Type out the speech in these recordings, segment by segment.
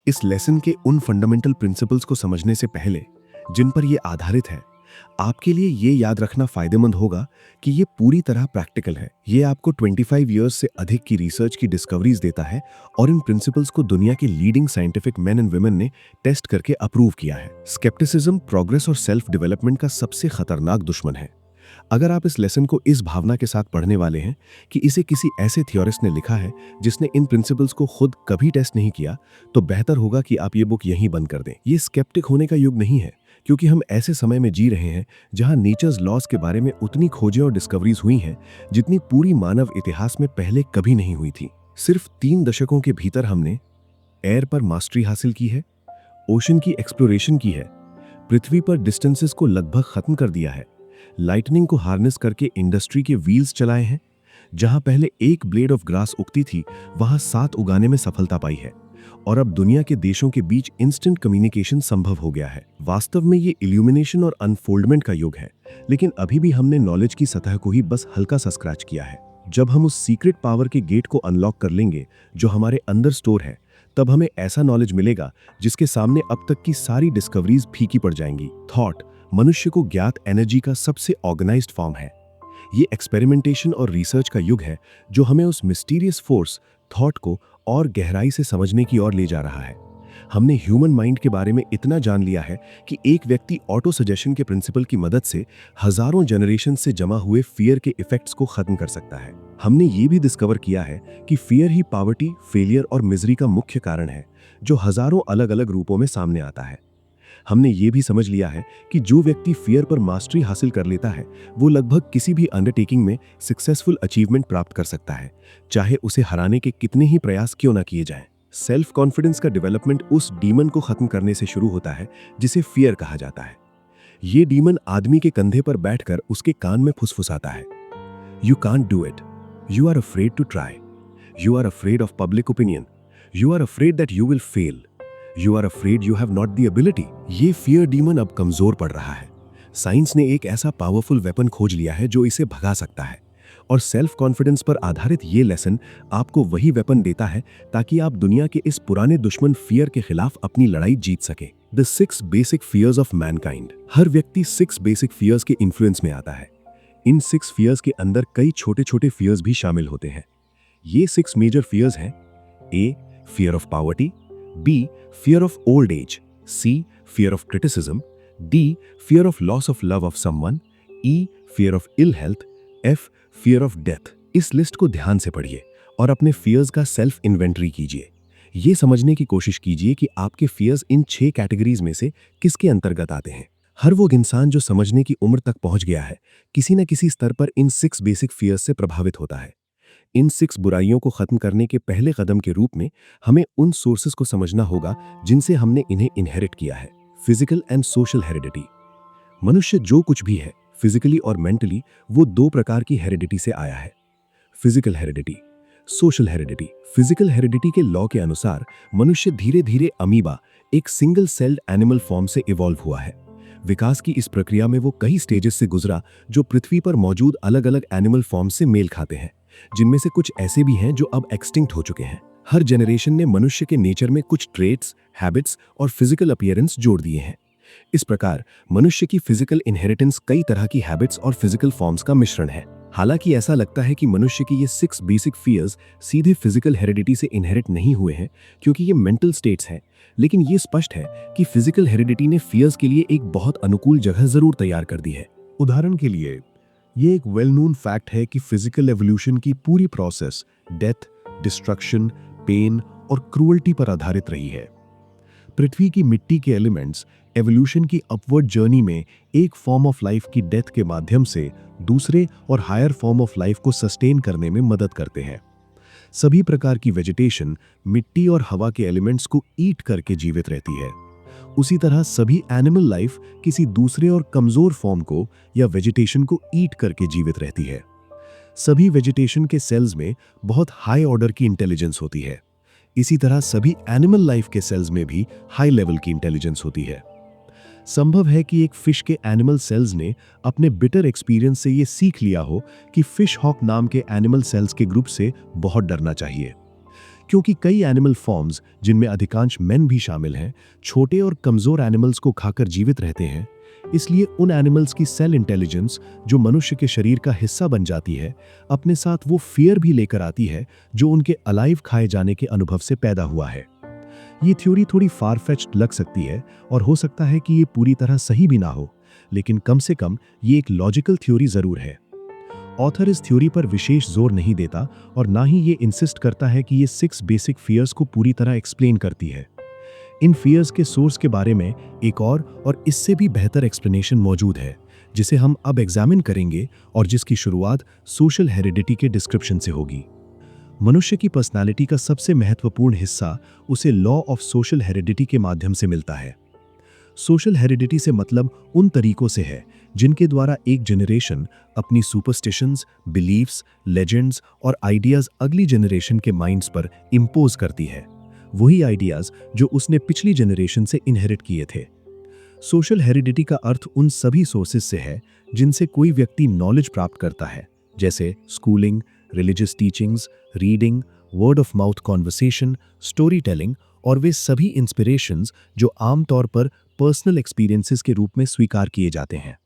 इस लेसन के उन फंडामेंटल प्रिंसिपल्स को समझने से पहले जिन पर यह आधारित है, आपके लिए ये याद रखना फायदेमंद होगा कि ये पूरी तरह प्रैक्टिकल है। ये आपको 25 इयर्स से अधिक की रिसर्च की डिस्कवरीज देता है और इन प्रिंसिपल्स को दुनिया के leading scientific main and women ने टेस्ट करके अप्रूव किया है। स्केप्टिसिज्म प्रोग्रेस और सेल्फ डेवलपमेंट का सबसे खतरनाक दुश्मन है। अगर आप इस लेसन को इस भावना के साथ पढ़ने वाले हैं कि इसे किसी ऐसे थियोरिस्ट ने लिखा है जिसने इन प्रिंसिपल्स को खुद कभी टेस्ट नहीं किया, तो बेहतर होगा कि आप ये बुक यहीं बंद कर दें। ये स्केप्टिक होने का युग नहीं है, क्योंकि हम ऐसे समय में जी रहे हैं जहां नेचर्स लॉज के बारे में उतनी खोजें और डिस्कवरीज हुई हैं जितनी पूरी मानव इतिहास में पहले कभी नहीं हुई थी। सिर्फ 3 दशकों के भीतर हमने एयर पर मास्टरी हासिल की है, ओशन की एक्सप्लोरेशन की है, पृथ्वी पर डिस्टेंसेस को लगभग खत्म कर दिया है, लाइटनिंग को हार्नेस करके इंडस्ट्री के व्हील्स चलाए हैं, जहां पहले 1 ब्लेड ऑफ ग्रास उगती थी वहां 7 उगाने में सफलता पाई है, और अब दुनिया के देशों के बीच इंस्टेंट कम्युनिकेशन संभव हो गया है। वास्तव में ये इल्यूमिनेशन और अनफोल्डमेंट का युग है, लेकिन अभी भी हमने नॉलेज की सतह को ही बस हल्का सा स्क्रैच किया है। जब हम उस सीक्रेट पावर के गेट को अनलॉक कर लेंगे जो हमारे अंदर स्टोर है, तब हमें ऐसा नॉलेज मिलेगा जिसके सामने अब तक की सारी डिस्कवरीज फीकी पड़ जाएंगी। थॉट मनुष्य को ज्ञात एनर्जी का सबसे ऑर्गेनाइज्ड फॉर्म है। ये एक्सपेरिमेंटेशन और रिसर्च का युग है जो हमें उस मिस्टीरियस फोर्स थॉट को और गहराई से समझने की ओर ले जा रहा है। हमने ह्यूमन माइंड के बारे में इतना जान लिया है कि एक व्यक्ति ऑटो सजेशन के प्रिंसिपल की मदद से हजारों जनरेशन से जमा हुए फियर के इफेक्ट्स को खत्म कर सकता है। हमने ये भी डिस्कवर किया है कि फियर ही पॉवर्टी, फेलियर और मिजरी का मुख्य कारण है जो हजारों अलग अलग रूपों में सामने आता है। हमने ये भी समझ लिया है कि जो व्यक्ति फियर पर मास्टरी हासिल कर लेता है वो लगभग किसी भी अंडरटेकिंग में सक्सेसफुल अचीवमेंट प्राप्त कर सकता है, चाहे उसे हराने के कितने ही प्रयास क्यों ना किए जाएं। सेल्फ कॉन्फिडेंस का डेवलपमेंट उस डीमन को खत्म करने से शुरू होता है जिसे फियर कहा जाता है। ये डीमन आदमी के कंधे पर बैठकर उसके कान में फुसफुसाता है, you can't do it, you are afraid to try, you are afraid of public opinion, you are afraid that you will fail, You are afraid you have not the ability। ये फियर डीमन अब कमजोर पड़ रहा है। Science ने एक ऐसा powerful weapon खोज लिया है जो इसे भगा सकता है, और सेल्फ कॉन्फिडेंस पर आधारित ये लेसन आपको वही वेपन देता है ताकि आप दुनिया के इस पुराने दुश्मन फियर के खिलाफ अपनी लड़ाई जीत सके। The 6 basic fears of mankind. हर व्यक्ति 6 बेसिक फियर्स के इन्फ्लुएंस में आता है। इन 6 फियर्स के अंदर कई छोटे छोटे फियर्स भी शामिल होते हैं। ये 6 मेजर फियर्स हैं: A, fear of poverty; B, fear of old age; C, fear of criticism; D, fear of loss of love of someone; E, fear of ill health; F, fear of death। इस list को ध्यान से पढ़िए और अपने fears का self inventory कीजिए। ये समझने की कोशिश कीजिए कि आपके फियर्स इन 6 कैटेगरीज में से किसके अंतर्गत आते हैं। हर वो इंसान जो समझने की उम्र तक पहुंच गया है, किसी न किसी स्तर पर इन 6 बेसिक फियर्स से प्रभावित होता है। इन 6 बुराइयों को खत्म करने के पहले कदम के रूप में हमें उन सोर्सेस को समझना होगा जिनसे हमने इन्हें इनहेरिट किया है। Physical and social heredity. मनुष्य जो कुछ भी है, फिजिकली और मेंटली, वो 2 प्रकार की हेरिडिटी से आया है: physical heredity, social heredity. Physical heredity के लॉ के अनुसार मनुष्य धीरे धीरे अमीबा, एक सिंगल सेल्ड एनिमल फॉर्म से इवॉल्व हुआ है। विकास की इस प्रक्रिया में वो कई स्टेजेस से गुजरा जो पृथ्वी पर मौजूद अलग अलग एनिमल फॉर्म से मेल खाते हैं, जिनमें से कुछ ऐसे भी हैं जो अब एक्सटिंक्ट हो चुके हैं। हर जनरेशन ने मनुष्य के नेचर में कुछ ट्रेट्स, हैबिट्स और फिजिकल अपीयरेंस जोड़ दिए हैं। इस प्रकार मनुष्य की फिजिकल इनहेरिटेंस कई तरह की हैबिट्स और फिजिकल फॉर्म्स का मिश्रण है। हालांकि ऐसा लगता है कि मनुष्य की ये 6 बेसिक फियर्स सीधे फिजिकल हेरिडिटी से इनहेरिट नहीं हुए हैं, क्योंकि ये मेंटल स्टेट्स हैं, लेकिन ये स्पष्ट है कि फिजिकल हेरिडिटी ने फियर्स के लिए एक बहुत अनुकूल जगह जरूर तैयार कर दी है। उदाहरण के लिए, ये एक वेल नोन फैक्ट है कि फिजिकल एवोल्यूशन की पूरी प्रोसेस डेथ, डिस्ट्रक्शन, पेन और क्रूअल्टी पर आधारित रही है। पृथ्वी की मिट्टी के एलिमेंट्स एवोल्यूशन की अपवर्ड जर्नी में एक फॉर्म ऑफ लाइफ की डेथ के माध्यम से दूसरे और हायर फॉर्म ऑफ लाइफ को सस्टेन करने में मदद करते हैं। सभी प्रकार की वेजिटेशन मिट्टी और हवा के एलिमेंट्स को ईट करके जीवित रहती है। उसी तरह सभी एनिमल लाइफ किसी दूसरे और कमजोर फॉर्म को या वेजिटेशन को ईट करके जीवित रहती है। सभी वेजिटेशन के सेल्स में बहुत हाई ऑर्डर की इंटेलिजेंस होती है। इसी तरह सभी एनिमल लाइफ के सेल्स में भी हाई लेवल की इंटेलिजेंस होती है। संभव है कि एक फिश के एनिमल सेल्स ने अपने बिटर एक्सपीरियंस से यह सीख लिया हो कि फिश हॉक नाम के एनिमल सेल्स के ग्रुप से बहुत डरना चाहिए, क्योंकि कई एनिमल फॉर्म्स, जिनमें अधिकांश मेन भी शामिल हैं, छोटे और कमजोर एनिमल्स को खाकर जीवित रहते हैं। इसलिए उन एनिमल्स की सेल इंटेलिजेंस, जो मनुष्य के शरीर का हिस्सा बन जाती है, अपने साथ वो फियर भी लेकर आती है जो उनके अलाइव खाए जाने के अनुभव से पैदा हुआ है। ये थ्योरी थोड़ी फार फेच्ड लग सकती है और हो सकता है कि ये पूरी तरह सही भी ना हो, लेकिन कम से कम ये एक लॉजिकल थ्योरी जरूर है। ऑथर इस थ्योरी पर विशेष जोर नहीं देता और ना ही ये इंसिस्ट करता है कि ये 6 बेसिक फियर्स को पूरी तरह एक्सप्लेन करती है। इन फियर्स के सोर्स के बारे में एक और इससे भी बेहतर एक्सप्लेनेशन मौजूद है, जिसे हम अब एग्जामिन करेंगे और जिसकी शुरुआत सोशल हेरिडिटी के डिस्क्रिप्शन से होगी। मनुष्य की पर्सनालिटी का सबसे महत्वपूर्ण हिस्सा उसे लॉ ऑफ सोशल हेरिडिटी के माध्यम से मिलता है। सोशल हेरिडिटी से मतलब उन तरीकों से है जिनके द्वारा एक जनरेशन अपनी सुपरस्टिशंस, बिलीफ्स, लेजेंड्स और आइडियाज अगली जनरेशन के माइंड्स पर इंपोज करती है, वही आइडियाज जो उसने पिछली जनरेशन से इनहेरिट किए थे। सोशल हेरिडिटी का अर्थ उन सभी सोर्सेज से है जिनसे कोई व्यक्ति नॉलेज प्राप्त करता है, जैसे schooling, religious teachings, reading, word of mouth conversation, story telling और वे सभी इंस्पिरेशंस जो आमतौर पर पर्सनल एक्सपीरियंसेस के रूप में स्वीकार किए जाते हैं।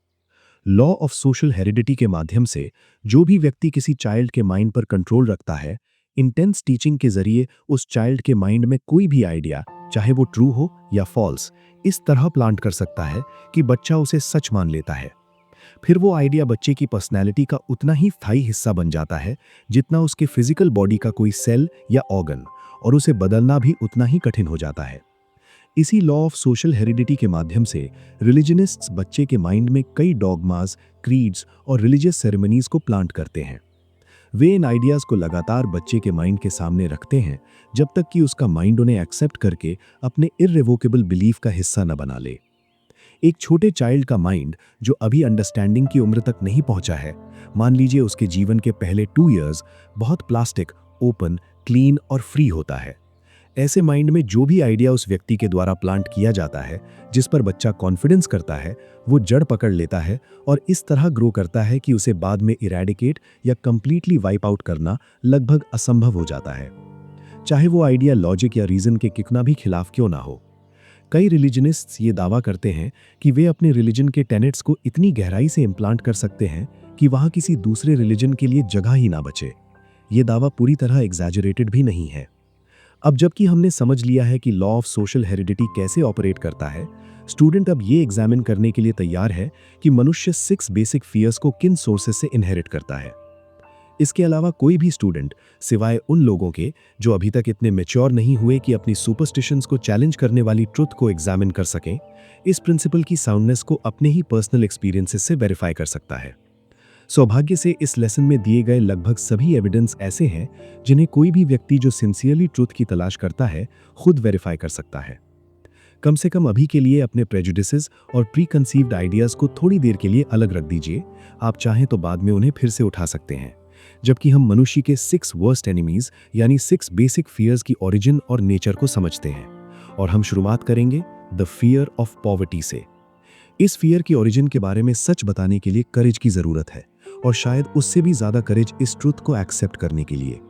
लॉ ऑफ सोशल हेरिडिटी के माध्यम से जो भी व्यक्ति किसी चाइल्ड के माइंड पर कंट्रोल रखता है, इंटेंस टीचिंग के जरिए उस चाइल्ड के माइंड में कोई भी आइडिया, चाहे वो ट्रू हो या फॉल्स, इस तरह प्लांट कर सकता है कि बच्चा उसे सच मान लेता है। फिर वो आइडिया बच्चे की पर्सनैलिटी का उतना ही स्थायी हिस्सा बन जाता है जितना उसके फिजिकल बॉडी का कोई सेल या ऑर्गन, और उसे बदलना भी उतना ही कठिन हो जाता है। इसी लॉ ऑफ सोशल हेरिडिटी के माध्यम से रिलीजनिस्ट्स बच्चे के माइंड में कई डॉगमास, क्रीड्स और रिलीजियस सेरेमनीज को प्लांट करते हैं। वे इन आइडियाज को लगातार बच्चे के माइंड के सामने रखते हैं जब तक कि उसका माइंड उन्हें एक्सेप्ट करके अपने इररिवोकेबल बिलीफ का हिस्सा न बना ले। एक छोटे चाइल्ड का माइंड जो अभी अंडरस्टैंडिंग की उम्र तक नहीं पहुंचा है, मान लीजिए उसके जीवन के पहले 2 इयर्स, बहुत प्लास्टिक, ओपन, क्लीन और फ्री होता है। ऐसे माइंड में जो भी आइडिया उस व्यक्ति के द्वारा प्लांट किया जाता है, जिस पर बच्चा कॉन्फिडेंस करता है, वो जड़ पकड़ लेता है और इस तरह ग्रो करता है कि उसे बाद में इरेडिकेट या कंप्लीटली वाइप आउट करना लगभग असंभव हो जाता है, चाहे वो आइडिया लॉजिक या रीजन के कितना भी खिलाफ क्यों ना हो। कई रिलीजनिस्ट्स ये दावा करते हैं कि वे अपने रिलीजन के टेनेट्स को इतनी गहराई से इम्प्लांट कर सकते हैं कि वहां किसी दूसरे रिलीजन के लिए जगह ही ना बचे। ये दावा पूरी तरह एग्जैजरेटेड भी नहीं है। अब जबकि हमने समझ लिया है कि लॉ ऑफ सोशल हेरिडिटी कैसे ऑपरेट करता है, स्टूडेंट अब ये एग्जामिन करने के लिए तैयार है कि मनुष्य 6 बेसिक फियर्स को किन सोर्सेस से इनहेरिट करता है। इसके अलावा कोई भी स्टूडेंट, सिवाय उन लोगों के जो अभी तक इतने मैच्योर नहीं हुए कि अपनी सुपरस्टिशंस को चैलेंज करने वाली ट्रुथ को एग्जामिन कर सकें, इस प्रिंसिपल की साउंडनेस को अपने ही पर्सनल एक्सपीरियंसेस से वेरीफाई कर सकता है। सौभाग्य से इस लेसन में दिए गए लगभग सभी एविडेंस ऐसे हैं जिन्हें कोई भी व्यक्ति जो सिंसियरली ट्रुथ की तलाश करता है खुद वेरीफाई कर सकता है। कम से कम अभी के लिए अपने प्रेजुडिसेस और प्री कंसीव्ड आइडियाज को थोड़ी देर के लिए अलग रख दीजिए। आप चाहें तो बाद में उन्हें फिर से उठा सकते हैं, जबकि हम मनुष्य के 6 वर्स्ट एनिमीज यानी 6 बेसिक फियर्स की ओरिजिन और नेचर को समझते हैं। और हम शुरुआत करेंगे द फियर ऑफ पॉवर्टी से। इस फियर की ओरिजिन के बारे में सच बताने के लिए करेज की जरूरत है, और शायद उससे भी ज्यादा करेज इस ट्रुथ को एक्सेप्ट करने के लिए।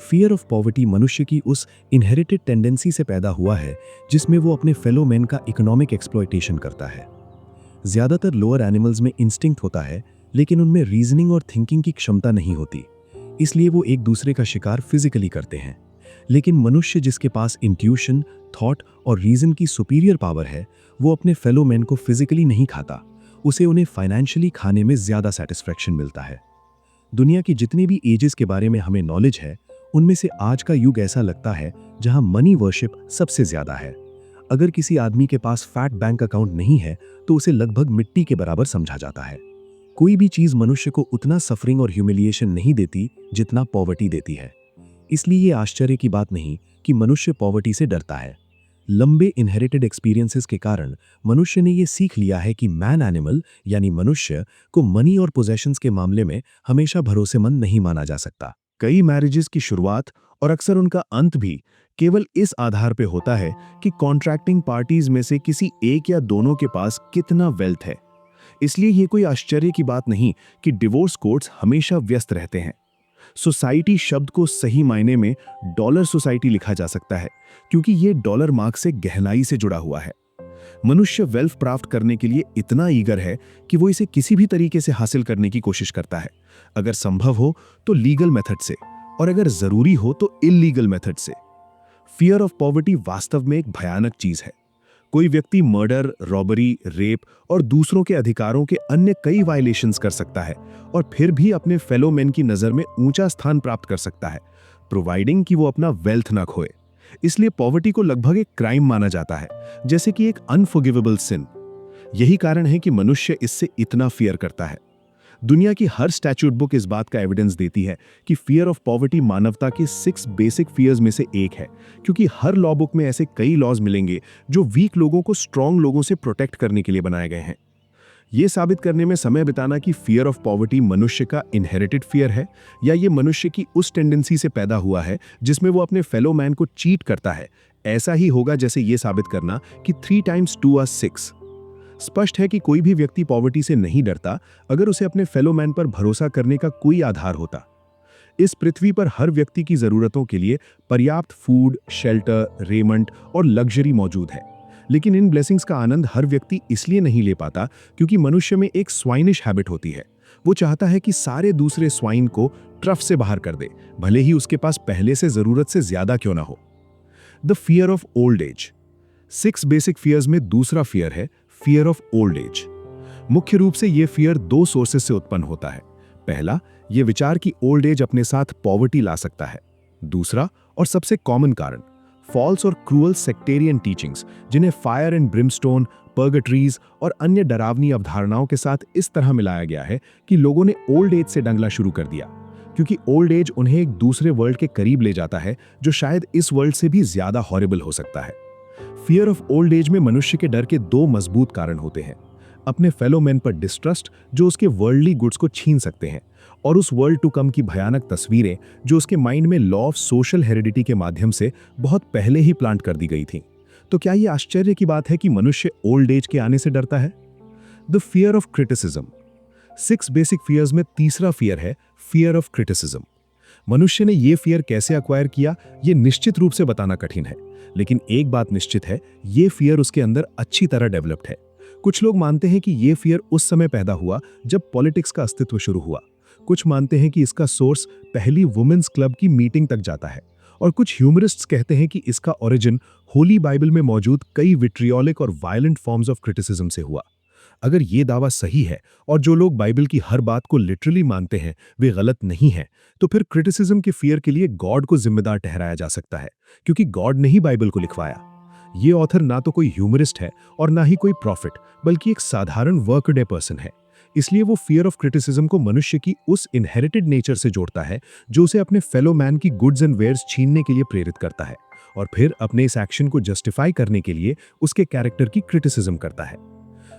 फियर ऑफ पॉवर्टी मनुष्य की उस इनहेरिटेड टेंडेंसी से पैदा हुआ है जिसमें वो अपने फेलो मैन का इकोनॉमिक एक्सप्लॉयटेशन करता है। ज्यादातर लोअर एनिमल्स में इंस्टिंक्ट होता है, लेकिन उनमें रीजनिंग और थिंकिंग की क्षमता नहीं होती, इसलिए वो एक दूसरे का शिकार फिजिकली करते हैं। लेकिन मनुष्य, जिसके पास इंट्यूशन, थॉट और रीजन की सुपीरियर पावर है, वो अपने फेलो मैन को फिजिकली नहीं खाता, उसे उन्हें फाइनेंशियली खाने में ज्यादा सेटिस्फैक्शन मिलता है। दुनिया की जितने भी एजेस के बारे में हमें नॉलेज है, उनमें से आज का युग ऐसा लगता है जहां मनी वर्शिप सबसे ज्यादा है। अगर किसी आदमी के पास फैट बैंक अकाउंट नहीं है तो उसे लगभग मिट्टी के बराबर समझा जाता है। कोई भी चीज मनुष्य को उतना सफरिंग और ह्यूमिलिएशन नहीं देती जितना पॉवर्टी देती है। इसलिए ये आश्चर्य की बात नहीं कि मनुष्य पॉवर्टी से डरता है। लंबे इनहेरिटेड एक्सपीरियंसेस के कारण मनुष्य ने ये सीख लिया है कि मैन एनिमल यानी मनुष्य को मनी और पोजेशंस के मामले में हमेशा भरोसेमंद नहीं माना जा सकता। कई मैरिजेस की शुरुआत और अक्सर उनका अंत भी केवल इस आधार पे होता है कि कॉन्ट्रैक्टिंग पार्टीज में से किसी एक या दोनों के पास कितना वेल्थ है। इसलिए ये कोई आश्चर्य की बात नहीं कि डिवोर्स कोर्ट्स हमेशा व्यस्त रहते हैं। सोसाइटी शब्द को सही मायने में डॉलर सोसाइटी लिखा जा सकता है, क्योंकि ये डॉलर मार्क से गहराई से जुड़ा हुआ है। मनुष्य वेल्थ प्राप्त करने के लिए इतना ईगर है कि वो इसे किसी भी तरीके से हासिल करने की कोशिश करता है। अगर संभव हो तो लीगल मेथड से, और अगर जरूरी हो तो इल्लीगल मेथड से। फियर ऑफ पॉवर्टी वास्तव में एक भयानक चीज है। कोई व्यक्ति मर्डर, रॉबरी, रेप और दूसरों के अधिकारों के अन्य कई वायलेशंस कर सकता है और फिर भी अपने फेलो मैन की नजर में ऊंचा स्थान प्राप्त कर सकता है, प्रोवाइडिंग कि वो अपना वेल्थ ना खोए। इसलिए पॉवर्टी को लगभग एक क्राइम माना जाता है, जैसे कि एक अनफॉरगिवेबल सिन। यही कारण है कि मनुष्य इससे इतना फियर करता है। दुनिया की हर स्टैट्यूट बुक इस बात का एविडेंस देती है कि फियर ऑफ पॉवर्टी मानवता के 6 बेसिक फियर्स में से एक है, क्योंकि हर लॉ बुक में ऐसे कई लॉज मिलेंगे जो वीक लोगों को स्ट्रॉन्ग लोगों से प्रोटेक्ट करने के लिए बनाए गए हैं। यह साबित करने में समय बिताना कि फियर ऑफ पॉवर्टी मनुष्य का इनहेरिटेड फियर है या ये मनुष्य की उस टेंडेंसी से पैदा हुआ है जिसमें वो अपने फेलो मैन को चीट करता है, ऐसा ही होगा जैसे ये साबित करना कि 3 times 2 are 6। स्पष्ट है कि कोई भी व्यक्ति पॉवर्टी से नहीं डरता अगर उसे अपने फेलो मैन पर भरोसा करने का कोई आधार होता। इस पृथ्वी पर हर व्यक्ति की जरूरतों के लिए पर्याप्त फूड, शेल्टर, रेमंड और लग्जरी मौजूद है, लेकिन इन ब्लेसिंग्स का आनंद हर व्यक्ति इसलिए नहीं ले पाता क्योंकि मनुष्य में एक स्वाइनिश हैबिट होती है। वो चाहता है कि सारे दूसरे स्वाइन को ट्रफ से बाहर कर दे, भले ही उसके पास पहले से जरूरत से ज्यादा क्यों ना हो। The fear of old age. 6 basic fears में दूसरा फियर है फियर ऑफ ओल्ड एज। मुख्य रूप से यह फियर 2 सोर्सेस से उत्पन्न होता है। पहला, यह विचार कि ओल्ड एज अपने साथ पॉवर्टी ला सकता है। दूसरा और सबसे कॉमन कारण, फॉल्स और क्रूअल सेक्टेरियन टीचिंग्स, जिन्हें फायर एंड ब्रिमस्टोन, पर्गट्रीज और अन्य डरावनी अवधारणाओं के साथ इस तरह मिलाया गया है कि लोगों ने ओल्ड एज से डंगला शुरू कर दिया, क्योंकि ओल्ड एज उन्हें एक दूसरे वर्ल्ड के करीब ले जाता है जो शायद इस वर्ल्ड से भी ज्यादा हॉरिबल हो सकता है। फियर ऑफ ओल्ड एज में मनुष्य के डर के 2 मजबूत कारण होते हैं। अपने फेलो मैन पर डिस्ट्रस्ट जो उसके वर्ल्डली गुड्स को छीन सकते हैं, और उस वर्ल्ड टू कम की भयानक तस्वीरें जो उसके माइंड में लॉ ऑफ सोशल हेरिडिटी के माध्यम से बहुत पहले ही प्लांट कर दी गई थी। तो क्या यह आश्चर्य की बात है कि मनुष्य ओल्ड एज के आने से डरता है? The fear of criticism. 6 basic fears में तीसरा फियर है फियर ऑफ क्रिटिसिज्म। मनुष्य ने यह फियर कैसे अक्वायर किया, यह निश्चित रूप से बताना कठिन है, लेकिन एक बात निश्चित है, यह फियर उसके अंदर अच्छी तरह डेवलप्ड है। कुछ लोग मानते हैं कि यह फियर उस समय पैदा हुआ जब पॉलिटिक्स का अस्तित्व शुरू हुआ। कुछ मानते हैं कि इसका सोर्स पहली वुमेन्स क्लब की मीटिंग तक जाता है, और कुछ ह्यूमरिस्ट्स कहते हैं कि इसका ओरिजिन होली बाइबल में मौजूद कई विट्रियोलिक और वायलेंट फॉर्म्स ऑफ क्रिटिसिज्म से हुआ। अगर ये दावा सही है और जो लोग बाइबल की हर बात को लिटरली मानते हैं वे गलत नहीं हैं, तो फिर क्रिटिसिज्म के फियर के लिए गॉड को जिम्मेदार ठहराया जा सकता है, क्योंकि गॉड ने ही बाइबल को लिखवाया। ये ऑथर ना तो कोई ह्यूमरिस्ट है और ना ही कोई प्रॉफिट, बल्कि एक साधारण वर्कडे पर्सन है। इसलिए वो फियर ऑफ क्रिटिसिज्म को मनुष्य की उस इनहेरिटेड नेचर से जोड़ता है जो उसे अपने फेलो मैन की गुड्स एंड वेयर्स छीनने के लिए प्रेरित करता है, और फिर अपने इस एक्शन को जस्टिफाई करने के लिए उसके कैरेक्टर की क्रिटिसिज्म करता है।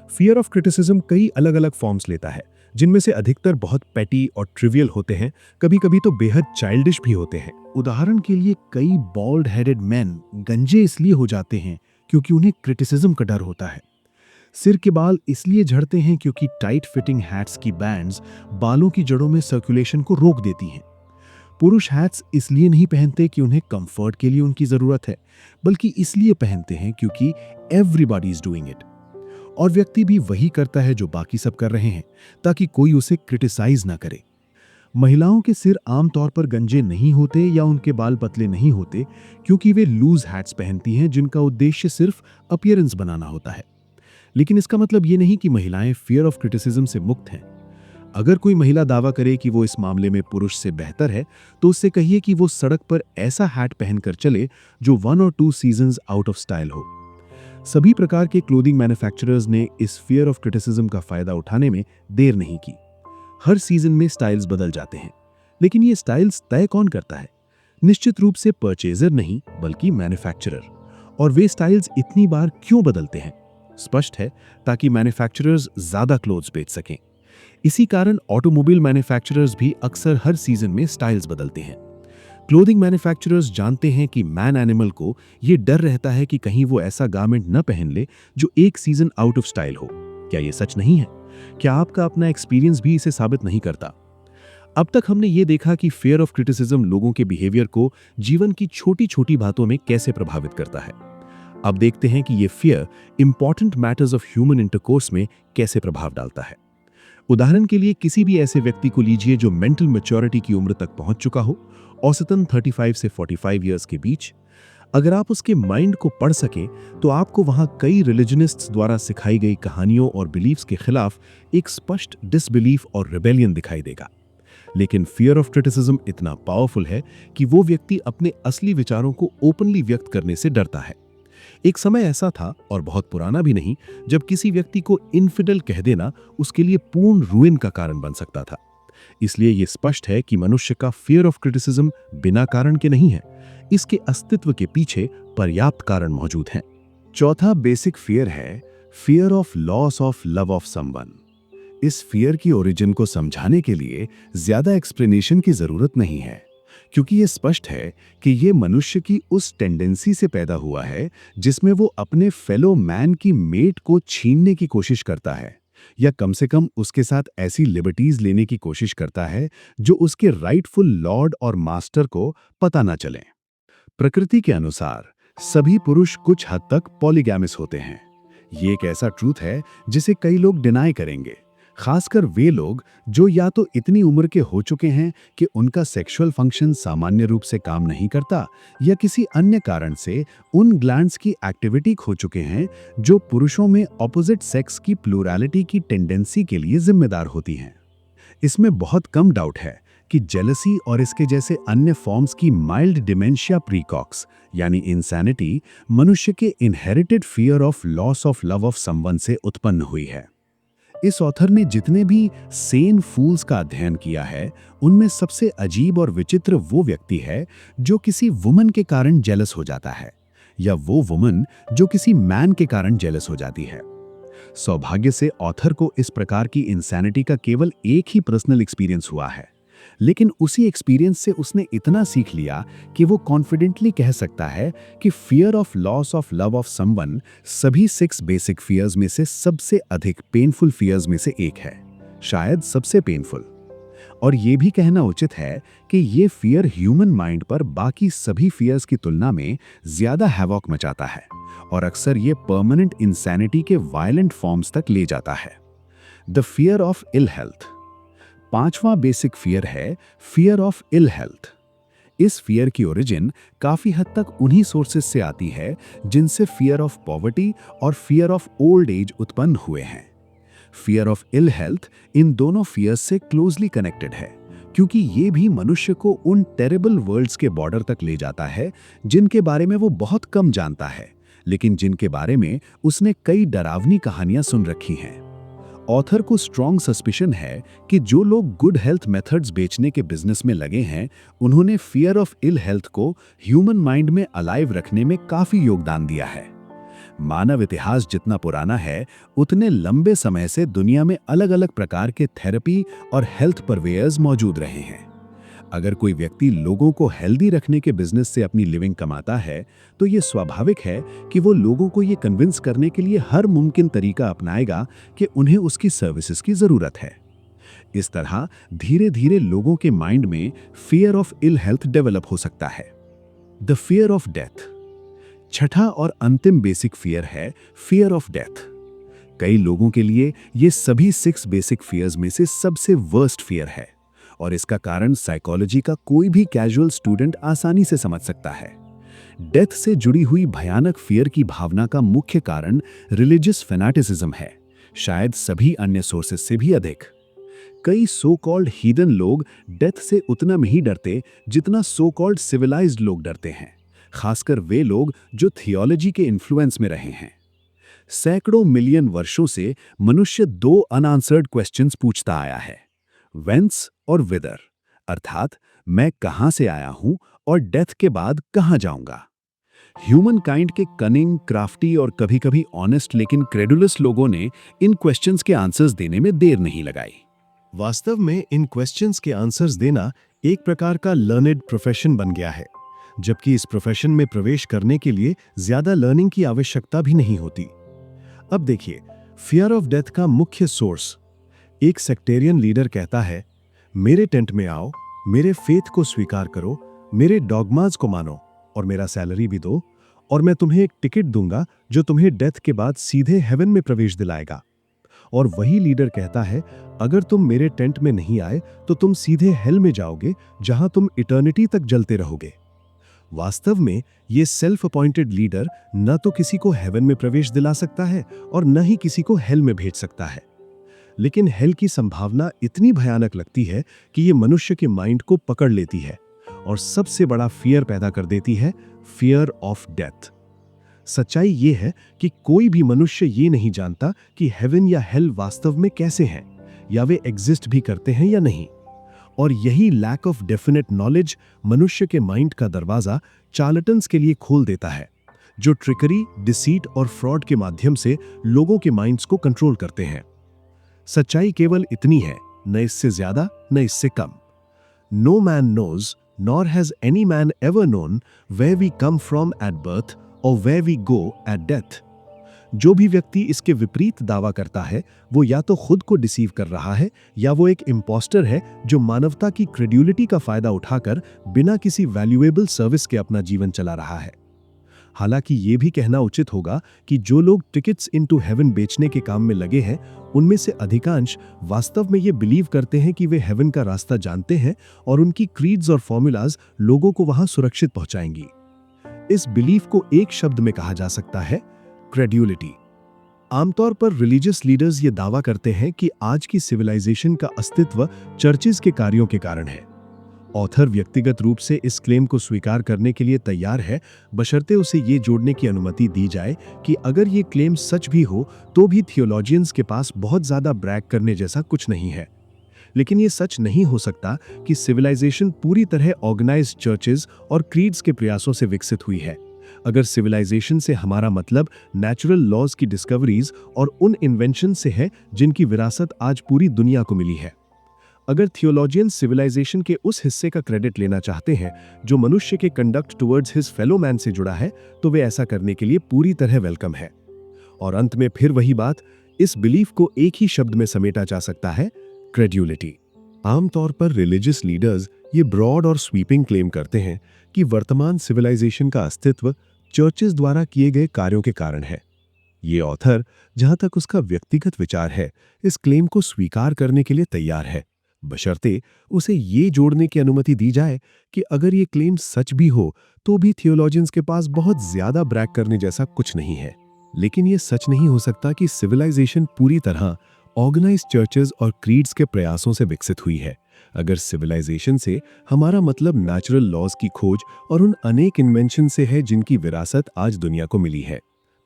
फियर ऑफ क्रिटिसिज्म कई अलग अलग फॉर्म्स लेता है, जिनमें से अधिकतर बहुत पेटी और ट्रिवियल होते हैं, कभी कभी तो बेहद चाइल्डिश भी होते हैं। उदाहरण के लिए कई बॉल्ड हेडेड मैन गंजे इसलिए हो जाते हैं क्योंकि उन्हें क्रिटिसिज्म का डर होता है। सिर के बाल इसलिए झड़ते हैं क्योंकि टाइट फिटिंग हैट्स की बैंड्स बालों की जड़ों में सर्कुलेशन को रोक देती हैं। पुरुष हैट्स इसलिए नहीं पहनते कि उन्हें कंफर्ट के लिए उनकी जरूरत है, बल्कि इसलिए पहनते हैं क्योंकि एवरीबॉडी इज डूइंग इट। और व्यक्ति भी वही करता है जो बाकी सब कर रहे हैं, ताकि कोई उसे क्रिटिसाइज ना करे। महिलाओं के सिर आमतौर पर गंजे नहीं होते या उनके बाल पतले नहीं होते क्योंकि वे लूज हैट्स पहनती हैं जिनका उद्देश्य सिर्फ अपीयरेंस बनाना होता है। लेकिन इसका मतलब ये नहीं कि महिलाएं फियर ऑफ क्रिटिसिज्म से मुक्त हैं। अगर कोई महिला दावा करे कि वो इस मामले में पुरुष से बेहतर है, तो उससे कहिए कि वो सड़क पर ऐसा हैट पहनकर चले जो 1 और 2 सीजन्स आउट ऑफ स्टाइल हो। सभी प्रकार के क्लोथिंग मैन्युफैक्चरर्स ने इस फियर ऑफ क्रिटिसिज्म का फायदा उठाने में देर नहीं की। हर सीजन में स्टाइल्स बदल जाते हैं, लेकिन ये स्टाइल्स तय कौन करता है? निश्चित रूप से परचेजर नहीं, बल्कि मैन्युफैक्चरर। और वे स्टाइल्स इतनी बार क्यों बदलते हैं? स्पष्ट है, ताकि मैन्युफैक्चरर्स ज्यादा क्लोथ्स बेच सकें। इसी कारण ऑटोमोबाइल मैन्युफैक्चरर्स भी अक्सर हर सीजन में स्टाइल्स बदलते हैं। क्लोथिंग मैन्युफैक्चरर्स जानते हैं कि मैन एनिमल को यह डर रहता है कि कहीं वो ऐसा गारमेंट न पहन ले जो एक सीजन आउट ऑफ स्टाइल हो। क्या यह सच नहीं है? क्या आपका अपना एक्सपीरियंस भी इसे साबित नहीं करता? अब तक हमने ये देखा कि फियर ऑफ क्रिटिसिज्म लोगों के बिहेवियर को जीवन की छोटी छोटी बातों में कैसे प्रभावित करता है। अब देखते हैं कि ये fear important matters of human intercourse में कैसे प्रभाव डालता है। उदाहरण के लिए किसी भी ऐसे व्यक्ति को लीजिए जो मेंटल मैच्योरिटी की उम्र तक पहुंच चुका हो, औसतन 35 से 45 इयर्स के बीच। अगर आप उसके माइंड को पढ़ सके तो आपको वहां कई रिलीजनिस्ट्स द्वारा सिखाई गई कहानियों और बिलीफ्स के खिलाफ एक स्पष्ट डिसबिलीफ और रिबेलियन दिखाई देगा। लेकिन फियर ऑफ क्रिटिसिज्म इतना पावरफुल है कि वो व्यक्ति अपने असली विचारों को ओपनली व्यक्त करने से डरता है। एक समय ऐसा था, और बहुत पुराना भी नहीं, जब किसी व्यक्ति को इनफिडल कह देना उसके लिए पूर्ण रुइन का कारण बन सकता था। इसलिए यह स्पष्ट है कि मनुष्य का फियर ऑफ क्रिटिसिज्म बिना कारण के नहीं है। इसके अस्तित्व के पीछे पर्याप्त कारण मौजूद हैं। चौथा बेसिक फियर है fear of loss of love of someone. इस फियर की ओरिजिन को समझाने के लिए ज्यादा एक्सप्लेनेशन की जरूरत नहीं है, क्योंकि ये स्पष्ट है कि ये मनुष्य की उस टेंडेंसी से पैदा हुआ है जिसमें वो अपने फेलो मैन की मेट को छीनने की कोशिश करता है, या कम से कम उसके साथ ऐसी लिबर्टीज लेने की कोशिश करता है जो उसके राइटफुल लॉर्ड और मास्टर को पता ना चले। प्रकृति के अनुसार सभी पुरुष कुछ हद तक पॉलीगैमिस होते हैं। ये एक ऐसा ट्रूथ है जिसे कई लोग डिनाई करेंगे, खासकर वे लोग जो या तो इतनी उम्र के हो चुके हैं कि उनका सेक्सुअल फंक्शन सामान्य रूप से काम नहीं करता, या किसी अन्य कारण से उन ग्लैंड्स की एक्टिविटी खो चुके हैं जो पुरुषों में ऑपोजिट सेक्स की प्लूरैलिटी की टेंडेंसी के लिए जिम्मेदार होती हैं। इसमें बहुत कम डाउट है कि जेलसी और इसके जैसे अन्य फॉर्म्स की माइल्ड डिमेंशिया प्रीकॉक्स यानी इंसैनिटी मनुष्य के inherited fear of loss of love of someone से उत्पन्न हुई है। इस ऑथर ने जितने भी सेन फूल्स का अध्ययन किया है, उनमें सबसे अजीब और विचित्र वो व्यक्ति है जो किसी वुमन के कारण जेलस हो जाता है, या वो वुमन जो किसी मैन के कारण जेलस हो जाती है। सौभाग्य से ऑथर को इस प्रकार की इंसैनिटी का केवल एक ही पर्सनल एक्सपीरियंस हुआ है, लेकिन उसी एक्सपीरियंस से उसने इतना सीख लिया कि वो कॉन्फिडेंटली कह सकता है कि fear of loss of love of someone सभी 6 बेसिक फियर्स में से सबसे अधिक पेनफुल फियर्स में से एक है, शायद सबसे पेनफुल। और ये भी कहना उचित है कि ये फियर ह्यूमन माइंड पर बाकी सभी फियर्स की तुलना में ज्यादा हैवॉक मचाता है, और अक्सर ये परमानेंट इंसैनिटी के वायलेंट फॉर्म्स तक ले जाता है। The fear of ill health. 5वां बेसिक फियर है फियर ऑफ इल हेल्थ। इस फियर की ओरिजिन काफी हद तक उन्हीं सोर्सेस से आती है जिनसे फियर ऑफ पॉवर्टी और फियर ऑफ ओल्ड एज उत्पन्न हुए हैं। फियर ऑफ इल हेल्थ इन दोनों फियर्स से क्लोजली कनेक्टेड है, क्योंकि ये भी मनुष्य को उन टेरेबल वर्ल्ड्स के बॉर्डर तक ले जाता है जिनके बारे में वो बहुत कम जानता है, लेकिन जिनके बारे में उसने कई डरावनी कहानियां सुन रखी हैं। ऑथर को स्ट्रॉन्ग सस्पिशन है कि जो लोग गुड हेल्थ मेथड्स बेचने के बिजनेस में लगे हैं, उन्होंने फियर ऑफ इल हेल्थ को ह्यूमन माइंड में अलाइव रखने में काफी योगदान दिया है। मानव इतिहास जितना पुराना है, उतने लंबे समय से दुनिया में अलग अलग प्रकार के थेरेपी और हेल्थ परवेयर्स मौजूद रहे हैं। अगर कोई व्यक्ति लोगों को हेल्दी रखने के बिजनेस से अपनी लिविंग कमाता है, तो ये स्वाभाविक है कि वो लोगों को ये कन्विंस करने के लिए हर मुमकिन तरीका अपनाएगा कि उन्हें उसकी सर्विसेज की जरूरत है। इस तरह धीरे धीरे लोगों के माइंड में fear of ill health develop हो सकता है। The fear of death. छठा और अंतिम बेसिक फियर है फियर ऑफ डेथ। कई लोगों के लिए ये सभी 6 बेसिक फियर्स में से सबसे वर्स्ट फियर है, और इसका कारण साइकोलॉजी का कोई भी कैजुअल स्टूडेंट आसानी से समझ सकता है। डेथ से जुड़ी हुई भयानक फियर की भावना का मुख्य कारण रिलीजियस फैनाटिसिज्म है, शायद सभी अन्य सोर्सेस से भी अधिक। कई सो कॉल्ड हीदन लोग डेथ से उतना नहीं डरते जितना सो कॉल्ड सिविलाइज्ड लोग डरते हैं, खासकर वे लोग जो थियोलॉजी के इन्फ्लुएंस में रहे हैं। सैकड़ों मिलियन वर्षों से मनुष्य 2 अनआंसर्ड क्वेश्चंस पूछता आया है, वेंस और विदर, अर्थात मैं कहां से आया हूं और डेथ के बाद कहां जाऊंगा। ह्यूमन काइंड के कनिंग, क्राफ्टी और कभी कभी ऑनेस्ट लेकिन क्रेडुलस लोगों ने इन क्वेश्चंस के आंसर्स देने में देर नहीं लगाई। वास्तव में इन क्वेश्चंस के आंसर्स देना एक प्रकार का लर्नेड प्रोफेशन बन गया है, जबकि इस प्रोफेशन में प्रवेश करने के लिए ज्यादा लर्निंग की आवश्यकता भी नहीं होती। अब देखिए, फियर ऑफ डेथ का मुख्य सोर्स। एक सेक्टेरियन लीडर कहता है, मेरे टेंट में आओ, मेरे फेथ को स्वीकार करो, मेरे डॉगमाज को मानो और मेरा सैलरी भी दो, और मैं तुम्हें एक टिकट दूंगा जो तुम्हें डेथ के बाद सीधे हेवन में प्रवेश दिलाएगा। और वही लीडर कहता है, अगर तुम मेरे टेंट में नहीं आए तो तुम सीधे हेल में जाओगे, जहां तुम इटर्निटी तक जलते रहोगे। वास्तव में ये सेल्फ अपॉइंटेड लीडर न तो किसी को हेवन में प्रवेश दिला सकता है और न ही किसी को हेल में भेज सकता है। लेकिन हेल की संभावना इतनी भयानक लगती है कि ये मनुष्य के माइंड को पकड़ लेती है और सबसे बड़ा फियर पैदा कर देती है, फियर ऑफ डेथ। सच्चाई ये है कि कोई भी मनुष्य ये नहीं जानता कि हेवन या हेल वास्तव में कैसे हैं, या वे एग्जिस्ट भी करते हैं या नहीं। और यही लैक ऑफ डेफिनेट नॉलेज मनुष्य के माइंड का दरवाजा चार्लटन्स के लिए खोल देता है, जो ट्रिकरी, डिसीट और फ्रॉड के माध्यम से लोगों के माइंड्स को कंट्रोल करते हैं। सच्चाई केवल इतनी है, न इससे ज्यादा न इससे कम। No man knows nor has any man ever known where we come from at birth और where we go at death. जो भी व्यक्ति इसके विपरीत दावा करता है वो या तो खुद को डिसीव कर रहा है, या वो एक इम्पोस्टर है जो मानवता की क्रेड्यूलिटी का फायदा उठाकर बिना किसी वैल्यूएबल सर्विस के अपना जीवन चला रहा है। हालांकि ये भी कहना उचित होगा कि जो लोग टिकट्स इनटू हेवन बेचने के काम में लगे हैं, उनमें से अधिकांश वास्तव में ये बिलीव करते हैं कि वे हेवन का रास्ता जानते हैं और उनकी क्रीड्स और फॉर्मूलाज लोगों को वहां सुरक्षित पहुंचाएंगी। इस बिलीफ को एक शब्द में कहा जा सकता है, क्रेड्यूलिटी। आमतौर पर रिलीजियस लीडर्स ये दावा करते हैं कि आज की सिविलाइजेशन का अस्तित्व चर्चेस के कार्यों के कारण है। ऑथर व्यक्तिगत रूप से इस क्लेम को स्वीकार करने के लिए तैयार है, बशर्ते उसे ये जोड़ने की अनुमति दी जाए कि अगर ये क्लेम सच भी हो तो भी थियोलॉजियंस के पास बहुत ज्यादा ब्रैग करने जैसा कुछ नहीं है। लेकिन ये सच नहीं हो सकता कि सिविलाइजेशन पूरी तरह ऑर्गेनाइज्ड चर्चेस और क्रीड्स के प्रयासों से विकसित हुई है। अगर सिविलाइजेशन से हमारा मतलब नेचुरल लॉज की डिस्कवरीज और उन इन्वेंशन से है जिनकी विरासत आज पूरी दुनिया को मिली है। अगर थियोलॉजियन सिविलाइजेशन के उस हिस्से का क्रेडिट लेना चाहते हैं जो मनुष्य के conduct towards his fellow man से जुड़ा है, तो वे ऐसा करने के लिए पूरी तरह वेलकम है। और अंत में फिर वही बात, इस बिलीफ को एक ही शब्द में समेटा जा सकता है, क्रेड्यूलिटी। आमतौर पर रिलीजियस लीडर्स ये ब्रॉड और स्वीपिंग क्लेम करते हैं कि वर्तमान सिविलाइजेशन का अस्तित्व चर्चेस द्वारा किए गए कार्यों के कारण है। ये ऑथर, जहां तक उसका व्यक्तिगत विचार है, इस क्लेम को स्वीकार करने के लिए तैयार है, बशर्ते उसे ये जोड़ने की अनुमति दी जाए कि अगर ये क्लेम सच भी हो तो भी थियोलॉजियंस के पास बहुत ज्यादा ब्रैग करने जैसा कुछ नहीं है। लेकिन ये सच नहीं हो सकता कि सिविलाइजेशन पूरी तरह ऑर्गेनाइज्ड चर्चेस और क्रीड्स के प्रयासों से विकसित हुई है। अगर सिविलाइजेशन से हमारा मतलब नेचुरल लॉज की खोज और उन अनेक इन्वेंशन से है जिनकी विरासत आज दुनिया को मिली है।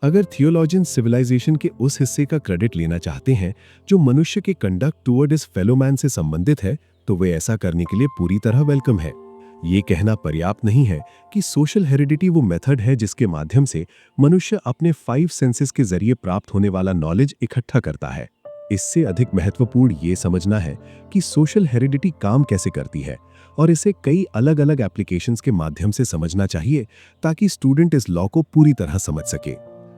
अगर थियोलॉजियन सिविलाइजेशन के उस हिस्से का क्रेडिट लेना चाहते हैं जो मनुष्य के कंडक्ट टुवर्ड इस फेलो मैन से संबंधित है, तो वे ऐसा करने के लिए पूरी तरह वेलकम है। ये कहना पर्याप्त नहीं है कि सोशल हेरिडिटी वो मेथड है जिसके माध्यम से मनुष्य अपने 5 सेंसेस के जरिए प्राप्त होने वाला नॉलेज इकट्ठा करता है। इससे अधिक महत्वपूर्ण ये समझना है कि सोशल हेरिडिटी काम कैसे करती है और इसे कई अलग अलग एप्लीकेशंस के माध्यम से समझना चाहिए ताकि स्टूडेंट इस लॉ को पूरी तरह समझ सके।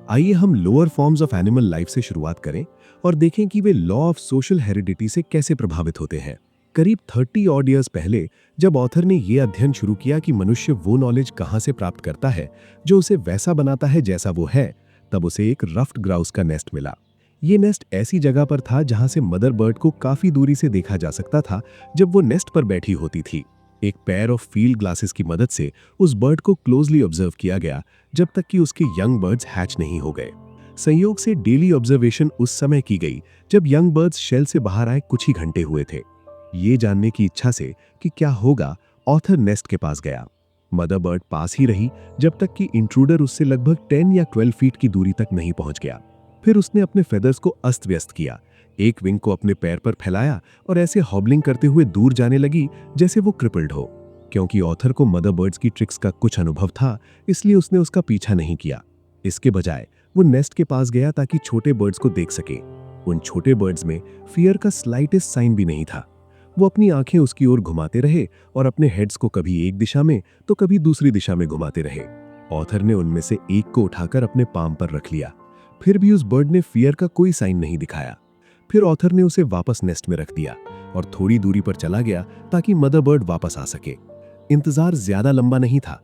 आइए हम lower forms of animal life से शुरुआत करें और देखें कि वे लॉ ऑफ सोशल हेरिडिटी से कैसे प्रभावित होते हैं। करीब 30 ऑड ईयर्स पहले जब ऑथर ने यह अध्ययन शुरू किया कि मनुष्य वो नॉलेज कहां से प्राप्त करता है जो उसे वैसा बनाता है जैसा वो है, तब उसे एक रफ्ड ग्राउस का नेस्ट मिला। ये नेस्ट ऐसी जगह पर था जहां से मदर बर्ड को काफी दूरी से देखा जा सकता था जब वो नेस्ट पर बैठी होती थी। एक पेयर ऑफ फील्ड ग्लासेस की मदद से उस बर्ड को क्लोजली ऑब्जर्व किया गया जब तक कि उसके यंग बर्ड्स हैच नहीं हो गए। संयोग से डेली ऑब्जर्वेशन उस समय की गई जब यंग बर्ड्स शेल से बाहर आए कुछ ही घंटे हुए थे। ये जानने की इच्छा से कि क्या होगा, ऑथर नेस्ट के पास गया। मदर बर्ड पास ही रही जब तक कि इंट्रूडर उससे लगभग 10 या 12 फीट की दूरी तक नहीं पहुंच गया। फिर उसने अपने फेदर्स को अस्त व्यस्त किया, एक विंग को अपने पैर पर फैलाया और ऐसे हॉबलिंग करते हुए दूर जाने लगी जैसे वो क्रिपल्ड हो। क्योंकि ऑथर को मदर बर्ड्स की ट्रिक्स का कुछ अनुभव था, इसलिए उसने उसका पीछा नहीं किया। इसके बजाय वो नेस्ट के पास गया ताकि छोटे बर्ड्स को देख सके। उन छोटे बर्ड्स में फियर का स्लाइटेस्ट साइन भी नहीं था। वो अपनी आंखें उसकी ओर घुमाते रहे और अपने हेड्स को कभी एक दिशा में तो कभी दूसरी दिशा में घुमाते रहे। ऑथर ने उनमें से एक को उठाकर अपने पाम पर रख लिया। फिर भी उस बर्ड ने फियर का कोई साइन नहीं दिखाया। फिर ऑथर ने उसे वापस नेस्ट में रख दिया और थोड़ी दूरी पर चला गया ताकि मदर बर्ड वापस आ सके। इंतजार ज्यादा लंबा नहीं था।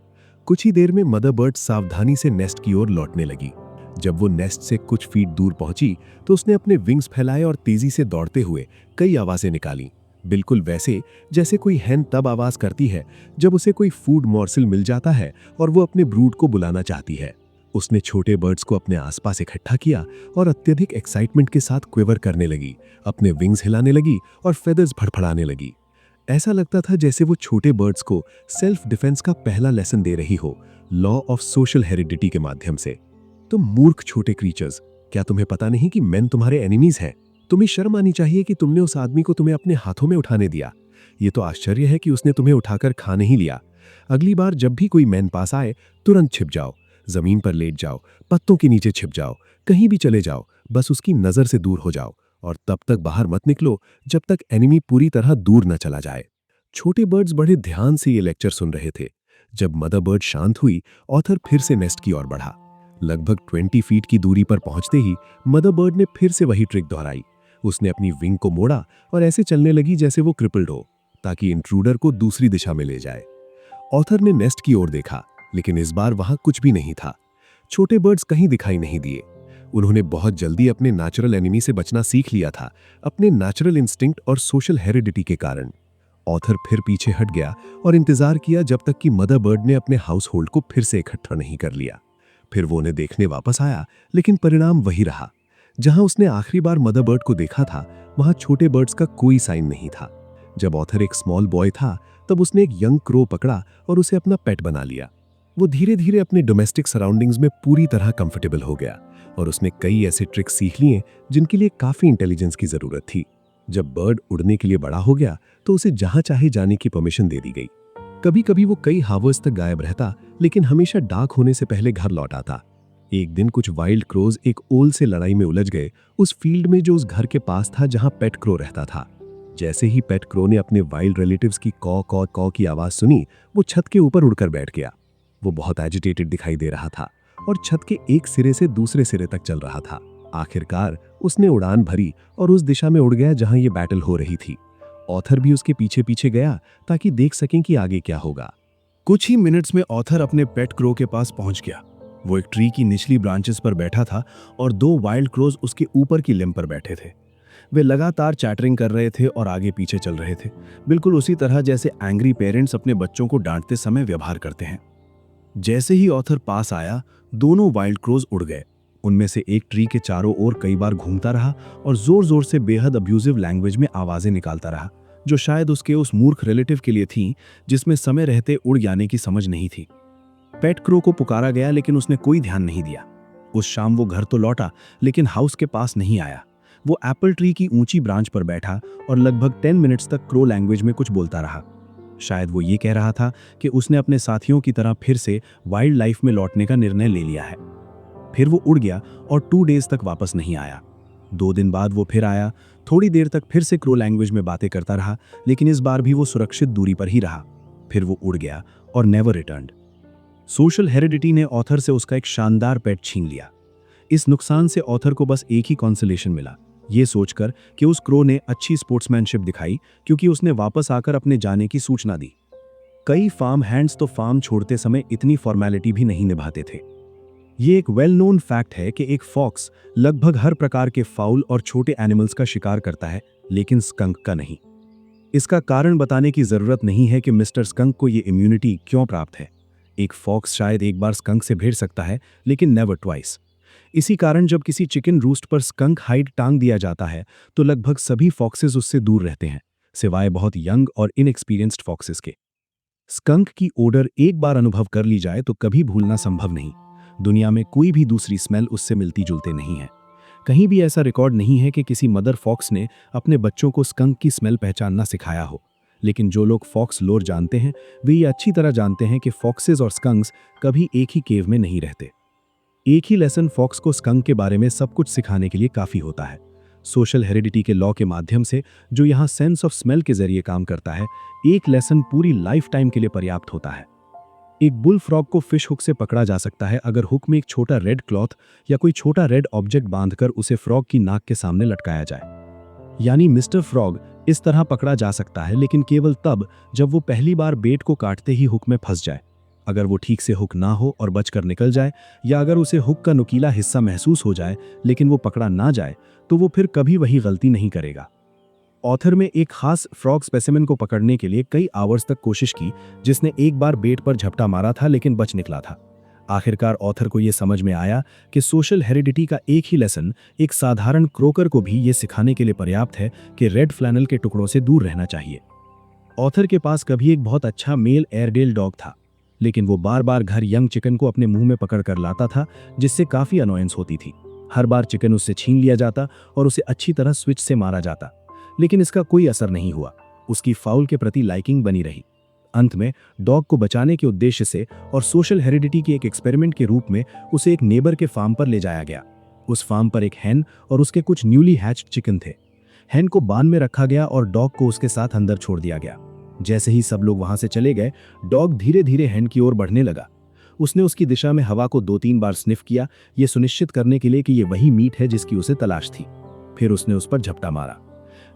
कुछ ही देर में मदर बर्ड सावधानी से नेस्ट की ओर लौटने लगी। जब वो नेस्ट से कुछ फीट दूर पहुंची तो उसने अपने विंग्स फैलाए और तेजी से दौड़ते हुए कई आवाजें निकाली, बिल्कुल वैसे जैसे कोई हैन तब आवाज करती है जब उसे कोई फूड मॉर्सल मिल जाता है और वो अपने ब्रूड को बुलाना चाहती है। उसने छोटे बर्ड्स को अपने आसपास इकट्ठा किया और अत्यधिक एक्साइटमेंट के साथ क्विवर करने लगी, अपने विंग्स हिलाने लगी और फेदर्स फड़फड़ाने लगी। ऐसा लगता था जैसे वो छोटे बर्ड्स को सेल्फ डिफेंस का पहला लेसन दे रही हो, लॉ ऑफ सोशल हेरिडिटी के माध्यम से। तुम मूर्ख छोटे क्रीचर्स, क्या तुम्हें पता नहीं कि मेन तुम्हारे एनिमीज हैं? तुम्हें शर्म आनी चाहिए कि तुमने उस आदमी को तुम्हें अपने हाथों में उठाने दिया। ये तो आश्चर्य है कि उसने तुम्हें उठाकर खा नहीं लिया। अगली बार जब भी कोई मैन पास आए तुरंत छिप जाओ, जमीन पर लेट जाओ, पत्तों के नीचे छिप जाओ, कहीं भी चले जाओ, बस उसकी नजर से दूर हो जाओ और तब तक बाहर मत निकलो जब तक एनिमी पूरी तरह दूर न चला जाए। छोटे बर्ड्स बड़े ध्यान से ये लेक्चर सुन रहे थे। जब मदर बर्ड शांत हुई, ऑथर फिर से नेस्ट की ओर बढ़ा। लगभग 20 फीट की दूरी पर पहुंचते ही मदर बर्ड ने फिर से वही ट्रिक दोहराई। उसने अपनी विंग को मोड़ा और ऐसे चलने लगी जैसे वो क्रिपल्ड हो, ताकि इंट्रूडर को दूसरी दिशा में ले जाए। ऑथर ने नेस्ट की ओर देखा, लेकिन इस बार वहां कुछ भी नहीं था। छोटे बर्ड्स कहीं दिखाई नहीं दिए। उन्होंने बहुत जल्दी अपने नेचुरल एनिमी से बचना सीख लिया था, अपने नेचुरल इंस्टिंक्ट और सोशल हेरिडिटी के कारण। ऑथर फिर पीछे हट गया और इंतजार किया जब तक कि मदर बर्ड ने अपने हाउस होल्ड को फिर से इकट्ठा नहीं कर लिया। फिर वो उन्हें देखने वापस आया, लेकिन परिणाम वही रहा। जहां उसने आखिरी बार मदर बर्ड को देखा था, वहां छोटे बर्ड्स का कोई साइन नहीं था। जब ऑथर एक स्मॉल बॉय था, तब उसने एक यंग क्रो पकड़ा और उसे अपना पेट बना लिया। वो धीरे धीरे अपने डोमेस्टिक सराउंडिंग्स में पूरी तरह कंफर्टेबल हो गया और उसने कई ऐसे ट्रिक्स सीख लिए जिनके लिए काफी इंटेलिजेंस की जरूरत थी। जब बर्ड उड़ने के लिए बड़ा हो गया तो उसे जहां चाहे जाने की परमिशन दे दी गई। कभी कभी वो कई हावर्स तक गायब रहता, लेकिन हमेशा डार्क होने से पहले घर लौट आता। एक दिन कुछ वाइल्ड क्रोज एक ओल से लड़ाई में उलझ गए, उस फील्ड में जो उस घर के पास था जहां पेट क्रो रहता था। जैसे ही पेट क्रो ने अपने वाइल्ड रिलेटिव्स की कॉ कॉ कॉ की आवाज सुनी, वो छत के ऊपर उड़कर बैठ गया। वो बहुत एजिटेटेड दिखाई दे रहा था और छत के एक सिरे से दूसरे सिरे तक चल रहा था। आखिरकार उसने उड़ान भरी और उस दिशा में उड़ गया जहां ये बैटल हो रही थी। ऑथर भी उसके पीछे पीछे गया ताकि देख सकें कि आगे क्या होगा। कुछ ही मिनट्स में ऑथर अपने पेट क्रो के पास पहुंच गया। वो एक ट्री की निचली ब्रांचेस पर बैठा था और 2 वाइल्ड क्रोज उसके ऊपर की लिम्ब पर बैठे थे। वे लगातार चैटरिंग कर रहे थे और आगे पीछे चल रहे थे, बिल्कुल उसी तरह जैसे एंग्री पेरेंट्स अपने बच्चों को डांटते समय व्यवहार करते हैं। जैसे ही ऑथर पास आया, दोनों वाइल्ड क्रोज उड़ गए। उनमें से एक ट्री के चारों ओर कई बार घूमता रहा और जोर जोर से बेहद अब्यूजिव लैंग्वेज में आवाजें निकालता रहा, जो शायद उसके उस मूर्ख रिलेटिव के लिए थी जिसमें समय रहते उड़ जाने की समझ नहीं थी। पेट क्रो को पुकारा गया, लेकिन उसने कोई ध्यान नहीं दिया। उस शाम वो घर तो लौटा, लेकिन हाउस के पास नहीं आया। वो एप्पल ट्री की ऊंची ब्रांच पर बैठा और लगभग 10 मिनट्स तक क्रो लैंग्वेज में कुछ बोलता रहा। शायद वो ये कह रहा था कि उसने अपने साथियों की तरह फिर से वाइल्ड लाइफ में लौटने का निर्णय ले लिया है। फिर वो उड़ गया और 2 डेज तक वापस नहीं आया। 2 दिन बाद वो फिर आया। थोड़ी देर तक फिर से क्रो लैंग्वेज में बातें करता रहा, लेकिन इस बार भी वो सुरक्षित दूरी पर ही रहा। फिर वो उड़ गया और नेवर रिटर्न्ड। सोशल हेरिडिटी ने ऑथर से उसका एक शानदार पेट छीन लिया। इस नुकसान से ऑथर को बस एक ही कॉन्सोलेशन मिला, ये सोचकर कि उस क्रो ने अच्छी स्पोर्ट्समैनशिप दिखाई, क्योंकि उसने वापस आकर अपने जाने की सूचना दी। कई फार्म हैंड्स तो फार्म छोड़ते समय इतनी फॉर्मेलिटी भी नहीं निभाते थे। ये एक वेल नोन फैक्ट है कि एक फॉक्स लगभग हर प्रकार के फाउल और छोटे एनिमल्स का शिकार करता है, लेकिन स्कंक का नहीं। इसका कारण बताने की जरूरत नहीं है कि मिस्टर स्कंक को ये इम्यूनिटी क्यों प्राप्त है। एक फॉक्स शायद एक बार स्कंक से भिड़ सकता है, लेकिन नेवर ट्वाइस। इसी कारण जब किसी चिकन रूस्ट पर स्कंक हाइड टांग दिया जाता है तो लगभग सभी फॉक्सेस उससे दूर रहते हैं, सिवाय बहुत यंग और इनएक्सपीरियंस्ड फॉक्सेस के। स्कंक की ओडर एक बार अनुभव कर ली जाए तो कभी भूलना संभव नहीं। दुनिया में कोई भी दूसरी स्मेल उससे मिलती जुलते नहीं है। कहीं भी ऐसा रिकॉर्ड नहीं है कि किसी मदर फॉक्स ने अपने बच्चों को स्कंक की स्मेल पहचानना सिखाया हो। लेकिन जो लोग फॉक्स लोर जानते हैं, वे ये अच्छी तरह जानते हैं कि फॉक्सेस और स्कंक्स कभी एक ही केव में नहीं रहते। एक ही लेसन फॉक्स को स्कंक के बारे में सब कुछ सिखाने के लिए काफी होता है। सोशल हेरिडिटी के लॉ के माध्यम से, जो यहाँ सेंस ऑफ स्मेल के जरिए काम करता है, एक लेसन पूरी लाइफ टाइम के लिए पर्याप्त होता है। एक बुल फ्रॉग को फिश हुक से पकड़ा जा सकता है अगर हुक में एक छोटा रेड क्लॉथ या कोई छोटा रेड ऑब्जेक्ट बांधकर उसे फ्रॉग की नाक के सामने लटकाया जाए। यानी मिस्टर फ्रॉग इस तरह पकड़ा जा सकता है, लेकिन केवल तब जब वो पहली बार बेट को काटते ही हुक में फंस जाए। अगर वो ठीक से हुक ना हो और बचकर निकल जाए, या अगर उसे हुक का नुकीला हिस्सा महसूस हो जाए लेकिन वो पकड़ा ना जाए, तो वो फिर कभी वही गलती नहीं करेगा। ऑथर में एक खास फ्रॉग स्पेसिमेन को पकड़ने के लिए कई आवर्स तक कोशिश की, जिसने एक बार बेट पर झपटा मारा था लेकिन बच निकला था। आखिरकार ऑथर को यह समझ में आया कि सोशल हेरिडिटी का एक ही लेसन एक साधारण क्रोकर को भी ये सिखाने के लिए पर्याप्त है कि रेड फ्लैनल के टुकड़ों से दूर रहना चाहिए। ऑथर के पास कभी एक बहुत अच्छा मेल एयरडेल डॉग था, लेकिन वो बार बार घर यंग चिकन को अपने मुंह में पकड़ कर लाता था, जिससे काफी अनोयंस होती थी। हर बार चिकन उससे छीन लिया जाता और उसे अच्छी तरह स्विच से मारा जाता, लेकिन इसका कोई असर नहीं हुआ। उसकी फाउल के प्रति लाइकिंग बनी रही। अंत में डॉग को बचाने के उद्देश्य से और सोशल हेरिडिटी के एक एक्सपेरिमेंट के रूप में उसे एक नेबर के फार्म पर ले जाया गया। उस फार्म पर एक हैन और उसके कुछ न्यूली हैच्ड चिकन थे। हैन को बांध में रखा गया और डॉग को उसके साथ अंदर छोड़ दिया गया। जैसे ही सब लोग वहां से चले गए, डॉग धीरे धीरे हैन की ओर बढ़ने लगा। उसने उसकी दिशा में हवा को 2-3 बार स्निफ किया, यह सुनिश्चित करने के लिए कि यह वही मीट है जिसकी उसे तलाश थी। फिर उसने उस पर झपटा मारा।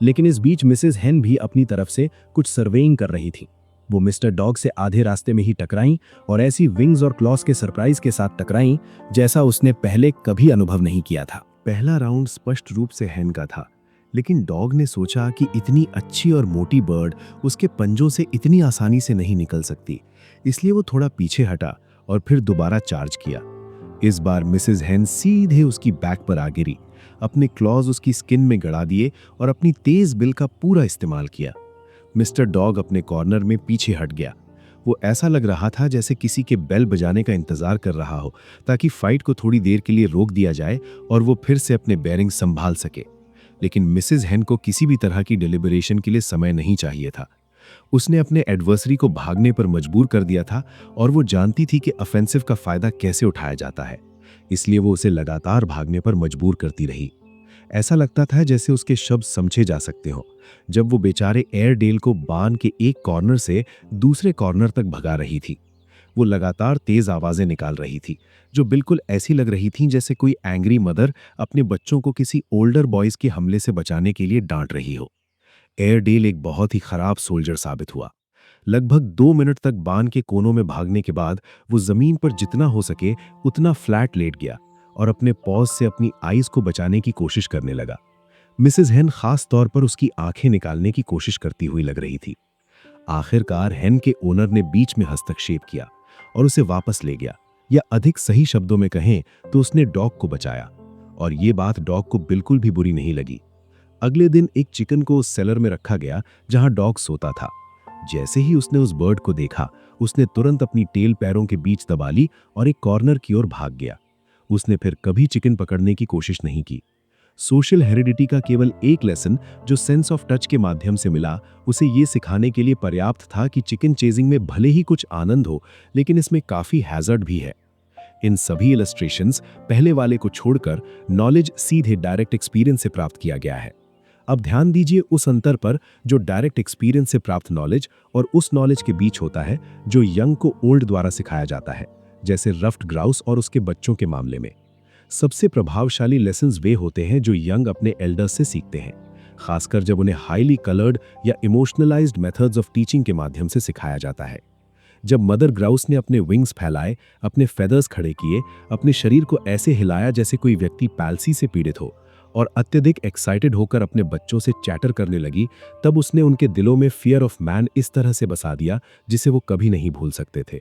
लेकिन इस बीच मिसेस हैन भी अपनी तरफ से कुछ सर्वेइंग कर रही थी। वो मिस्टर डॉग से आधे रास्ते में ही टकराईं और ऐसी विंग्स और क्लॉस के सरप्राइज के साथ टकराईं जैसा उसने पहले कभी अनुभव नहीं किया था। पहला राउंड स्पष्ट रूप से हैन का था, लेकिन डॉग ने सोचा कि इतनी अच्छी और मोटी बर्ड उसके पंजों से इतनी आसानी से नहीं निकल सकती, इसलिए वो थोड़ा पीछे हटा और फिर दोबारा चार्ज किया। इस बार मिसेस हैन सीधे उसकी बैक पर आ गिरी, अपने क्लॉज उसकी स्किन में गड़ा दिए और अपनी तेज बिल का पूरा इस्तेमाल किया। मिस्टर डॉग अपने कॉर्नर में पीछे हट गया। वो ऐसा लग रहा था जैसे किसी के बेल बजाने का इंतजार कर रहा हो, ताकि फाइट को थोड़ी देर के लिए रोक दिया जाए और वो फिर से अपने बेयरिंग संभाल सके। लेकिन मिसेस हैन को किसी भी तरह की डिलिबरेशन के लिए समय नहीं चाहिए था। उसने अपने एडवर्सरी को भागने पर मजबूर कर दिया था और वो जानती थी कि ऑफेंसिव का फायदा कैसे उठाया जाता है, इसलिए वो उसे लगातार भागने पर मजबूर करती रही। ऐसा लगता था जैसे उसके शब्द समझे जा सकते हो जब वो बेचारे एयरडेल को बान के एक कॉर्नर से दूसरे कॉर्नर तक भगा रही थी। वो लगातार तेज आवाजें निकाल रही थी, जो बिल्कुल ऐसी लग रही थीं जैसे कोई एंग्री मदर अपने बच्चों को किसी ओल्डर बॉयज के हमले से बचाने के लिए डांट रही हो। एयरडेल एक बहुत ही खराब सोल्जर साबित हुआ। लगभग 2 मिनट तक बान के कोनों में भागने के बाद वो जमीन पर जितना हो सके उतना फ्लैट लेट गया और अपने पॉज से अपनी आईज को बचाने की कोशिश करने लगा। मिसेस हैन खास तौर पर उसकी आंखें निकालने की कोशिश करती हुई लग रही थी। आखिरकार हैन के ओनर ने बीच में हस्तक्षेप किया और उसे वापस ले गया, या अधिक सही शब्दों में कहें तो उसने डॉग को बचाया, और ये बात डॉग को बिल्कुल भी बुरी नहीं लगी। अगले दिन एक चिकन को उस सेलर में रखा गया जहां डॉग सोता था। जैसे ही उसने उस बर्ड को देखा, उसने तुरंत अपनी टेल पैरों के बीच दबा ली और एक कॉर्नर की ओर भाग गया। उसने फिर कभी चिकन पकड़ने की कोशिश नहीं की। सोशल हेरिडिटी का केवल एक लेसन जो सेंस ऑफ टच के माध्यम से मिला, उसे ये सिखाने के लिए पर्याप्त था कि चिकन चेजिंग में भले ही कुछ आनंद हो, लेकिन इसमें काफी हैजर्ड भी है। इन सभी इलस्ट्रेशंस पहले वाले को छोड़कर नॉलेज सीधे डायरेक्ट एक्सपीरियंस से प्राप्त किया गया है। अब ध्यान दीजिए उस अंतर पर जो डायरेक्ट एक्सपीरियंस से प्राप्त नॉलेज और उस नॉलेज के बीच होता है जो यंग को ओल्ड द्वारा सिखाया जाता है, जैसे रफ्ड ग्राउस और उसके बच्चों के मामले में। सबसे प्रभावशाली लेसन्स वे होते हैं जो यंग अपने एल्डर्स से सीखते हैं, खासकर जब उन्हें हाईली कलर्ड या इमोशनलाइज्ड मेथड्स ऑफ टीचिंग के माध्यम से सिखाया जाता है। जब मदर ग्राउस ने अपने विंग्स फैलाए, अपने फेदर्स खड़े किए, अपने शरीर को ऐसे हिलाया जैसे कोई व्यक्ति पैल्सी से पीड़ित हो, और अत्यधिक एक्साइटेड होकर अपने बच्चों से चैटर करने लगी, तब उसने उनके दिलों में फियर ऑफ मैन इस तरह से बसा दिया जिसे वो कभी नहीं भूल सकते थे।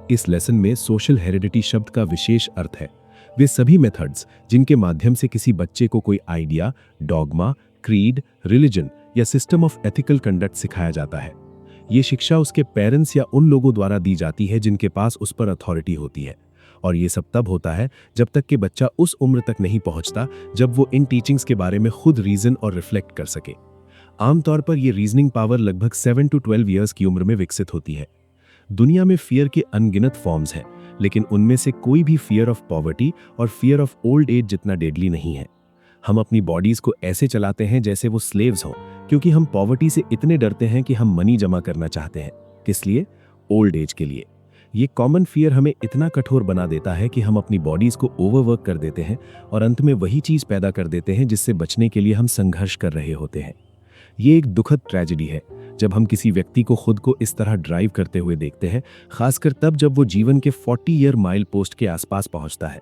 इस लेसन में सोशल हेरिडिटी शब्द का विशेष अर्थ है वे सभी मेथड्स जिनके माध्यम से किसी बच्चे को कोई आइडिया, डॉगमा, क्रीड, रिलीजन या सिस्टम ऑफ एथिकल कंडक्ट सिखाया जाता है। ये शिक्षा उसके पेरेंट्स या उन लोगों द्वारा दी जाती है जिनके पास उस पर अथॉरिटी होती है, और ये सब तब होता है जब तक कि बच्चा उस उम्र तक नहीं पहुंचता जब वो इन टीचिंग्स के बारे में खुद रीजन और रिफ्लेक्ट कर सके। आमतौर पर ये रीजनिंग पावर लगभग 7 to 12 ईयर्स की उम्र में विकसित होती है। दुनिया में फियर के अनगिनत फॉर्म्स हैं, लेकिन उनमें से कोई भी फियर ऑफ पॉवर्टी और फियर ऑफ ओल्ड एज जितना डेडली नहीं है। हम अपनी बॉडीज को ऐसे चलाते हैं जैसे वो स्लेव्स हों, क्योंकि हम पॉवर्टी से इतने डरते हैं कि हम मनी जमा करना चाहते हैं। किस लिए? ओल्ड एज के लिए। ये कॉमन फियर हमें इतना कठोर बना देता है कि हम अपनी बॉडीज को ओवरवर्क कर देते हैं और अंत में वही चीज पैदा कर देते हैं जिससे बचने के लिए हम संघर्ष कर रहे होते हैं। ये एक दुखद ट्रेजेडी है जब हम किसी व्यक्ति को खुद को इस तरह ड्राइव करते हुए देखते हैं, खासकर तब जब वो जीवन के 40 ईयर माइल पोस्ट के आसपास पहुंचता है।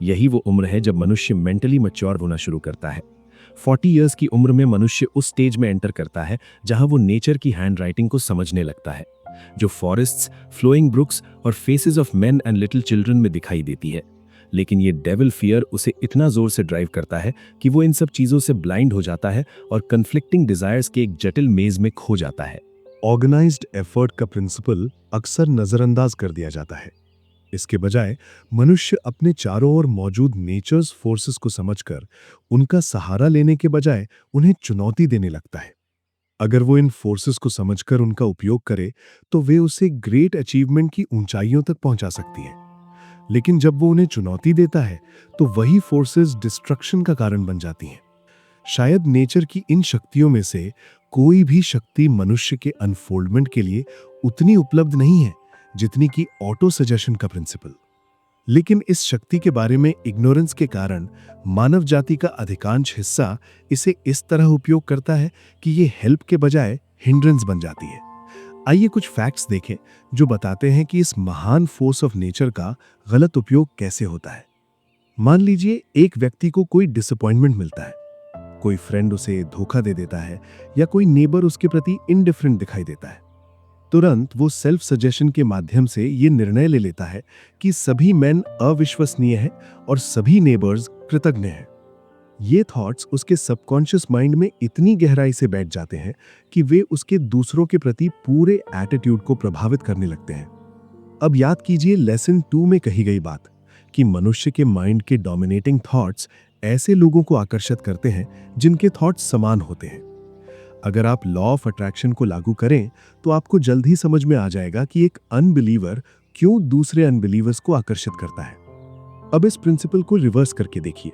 यही वो उम्र है जब मनुष्य मेंटली मैच्योर होना शुरू करता है। 40 इयर्स की उम्र में मनुष्य उस स्टेज में एंटर करता है जहां वो नेचर की हैंडराइटिंग को समझने लगता है, जो फॉरेस्ट्स, फ्लोइंग ब्रुक्स और faces of main and little children में दिखाई देती है। लेकिन ये डेविल फियर उसे इतना जोर से ड्राइव करता है कि वो इन सब चीजों से ब्लाइंड हो जाता है और कन्फ्लिक्टिंग डिजायर्स के एक जटिल मेज में खो जाता है। ऑर्गेनाइज्ड एफर्ट का प्रिंसिपल अक्सर नजरअंदाज कर दिया जाता है। इसके बजाय मनुष्य अपने चारों ओर मौजूद नेचर्स फोर्सेस को समझकर उनका सहारा लेने के बजाय उन्हें चुनौती देने लगता है। अगर वो इन फोर्सेस को समझकर उनका उपयोग करे तो वे उसे ग्रेट अचीवमेंट की ऊंचाइयों तक पहुंचा सकती है। लेकिन जब वो उन्हें चुनौती देता है तो वही फोर्सेस डिस्ट्रक्शन का कारण बन जाती हैं। शायद नेचर की इन शक्तियों में से कोई भी शक्ति मनुष्य के अनफोल्डमेंट के लिए उतनी उपलब्ध नहीं है जितनी कि ऑटो सजेशन का प्रिंसिपल। लेकिन इस शक्ति के बारे में इग्नोरेंस के कारण मानव जाति का अधिकांश हिस्सा इसे इस तरह उपयोग करता है कि ये हेल्प के बजाय हिंड्रेंस बन जाती है। आइए कुछ फैक्ट्स देखें जो बताते हैं कि इस महान फोर्स ऑफ नेचर का गलत उपयोग कैसे होता है। मान लीजिए एक व्यक्ति को कोई डिसअपॉइंटमेंट मिलता है, कोई फ्रेंड उसे धोखा दे देता है या कोई नेबर उसके प्रति इनडिफरेंट दिखाई देता है। तुरंत वो सेल्फ सजेशन के माध्यम से ये निर्णय ले लेता है कि सभी मैन अविश्वसनीय हैं और सभी नेबर्स कृतज्ञ हैं। ये थॉट्स उसके सबकॉन्शियस माइंड में इतनी गहराई से बैठ जाते हैं कि वे उसके दूसरों के प्रति पूरे एटीट्यूड को प्रभावित करने लगते हैं। अब याद कीजिए लेसन 2 में कही गई बात कि मनुष्य के माइंड के डोमिनेटिंग थॉट्स ऐसे लोगों को आकर्षित करते हैं जिनके थॉट्स समान होते हैं। अगर आप लॉ ऑफ अट्रैक्शन को लागू करें तो आपको जल्द ही समझ में आ जाएगा कि एक अनबिलीवर क्यों दूसरे अनबिलीवर्स को आकर्षित करता है। अब इस प्रिंसिपल को रिवर्स करके देखिए।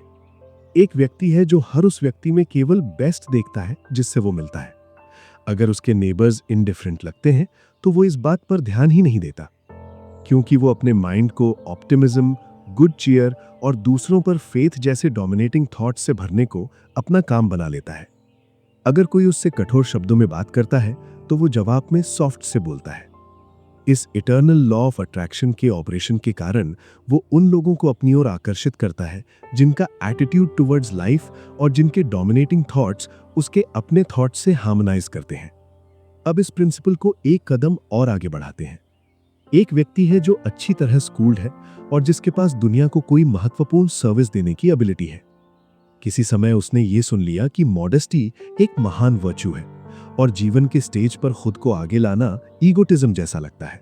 एक व्यक्ति है जो हर उस व्यक्ति में केवल बेस्ट देखता है जिससे वो मिलता है। अगर उसके नेबर्स इनडिफरेंट लगते हैं तो वो इस बात पर ध्यान ही नहीं देता, क्योंकि वो अपने माइंड को ऑप्टिमिज्म, गुड चीयर और दूसरों पर फेथ जैसे डोमिनेटिंग थॉट्स से भरने को अपना काम बना लेता है। अगर कोई उससे कठोर शब्दों में बात करता है तो वो जवाब में सॉफ्ट से बोलता है। इस इटर्नल लॉ ऑफ अट्रैक्शन के ऑपरेशन के कारण वो उन लोगों को अपनी ओर आकर्षित करता है जिनका एटीट्यूड टुवर्ड्स लाइफ और जिनके डोमिनेटिंग थॉट्स उसके अपने थॉट्स से हार्मोनाइज करते हैं। अब इस प्रिंसिपल को एक कदम और आगे बढ़ाते हैं। एक व्यक्ति है जो अच्छी तरह स्कूल्ड है और जिसके पास दुनिया को कोई महत्वपूर्ण सर्विस देने की एबिलिटी है। किसी समय उसने ये सुन लिया कि मॉडेस्टी एक महान वर्च्यू है और जीवन के स्टेज पर खुद को आगे लाना ईगोटिज्म जैसा लगता है।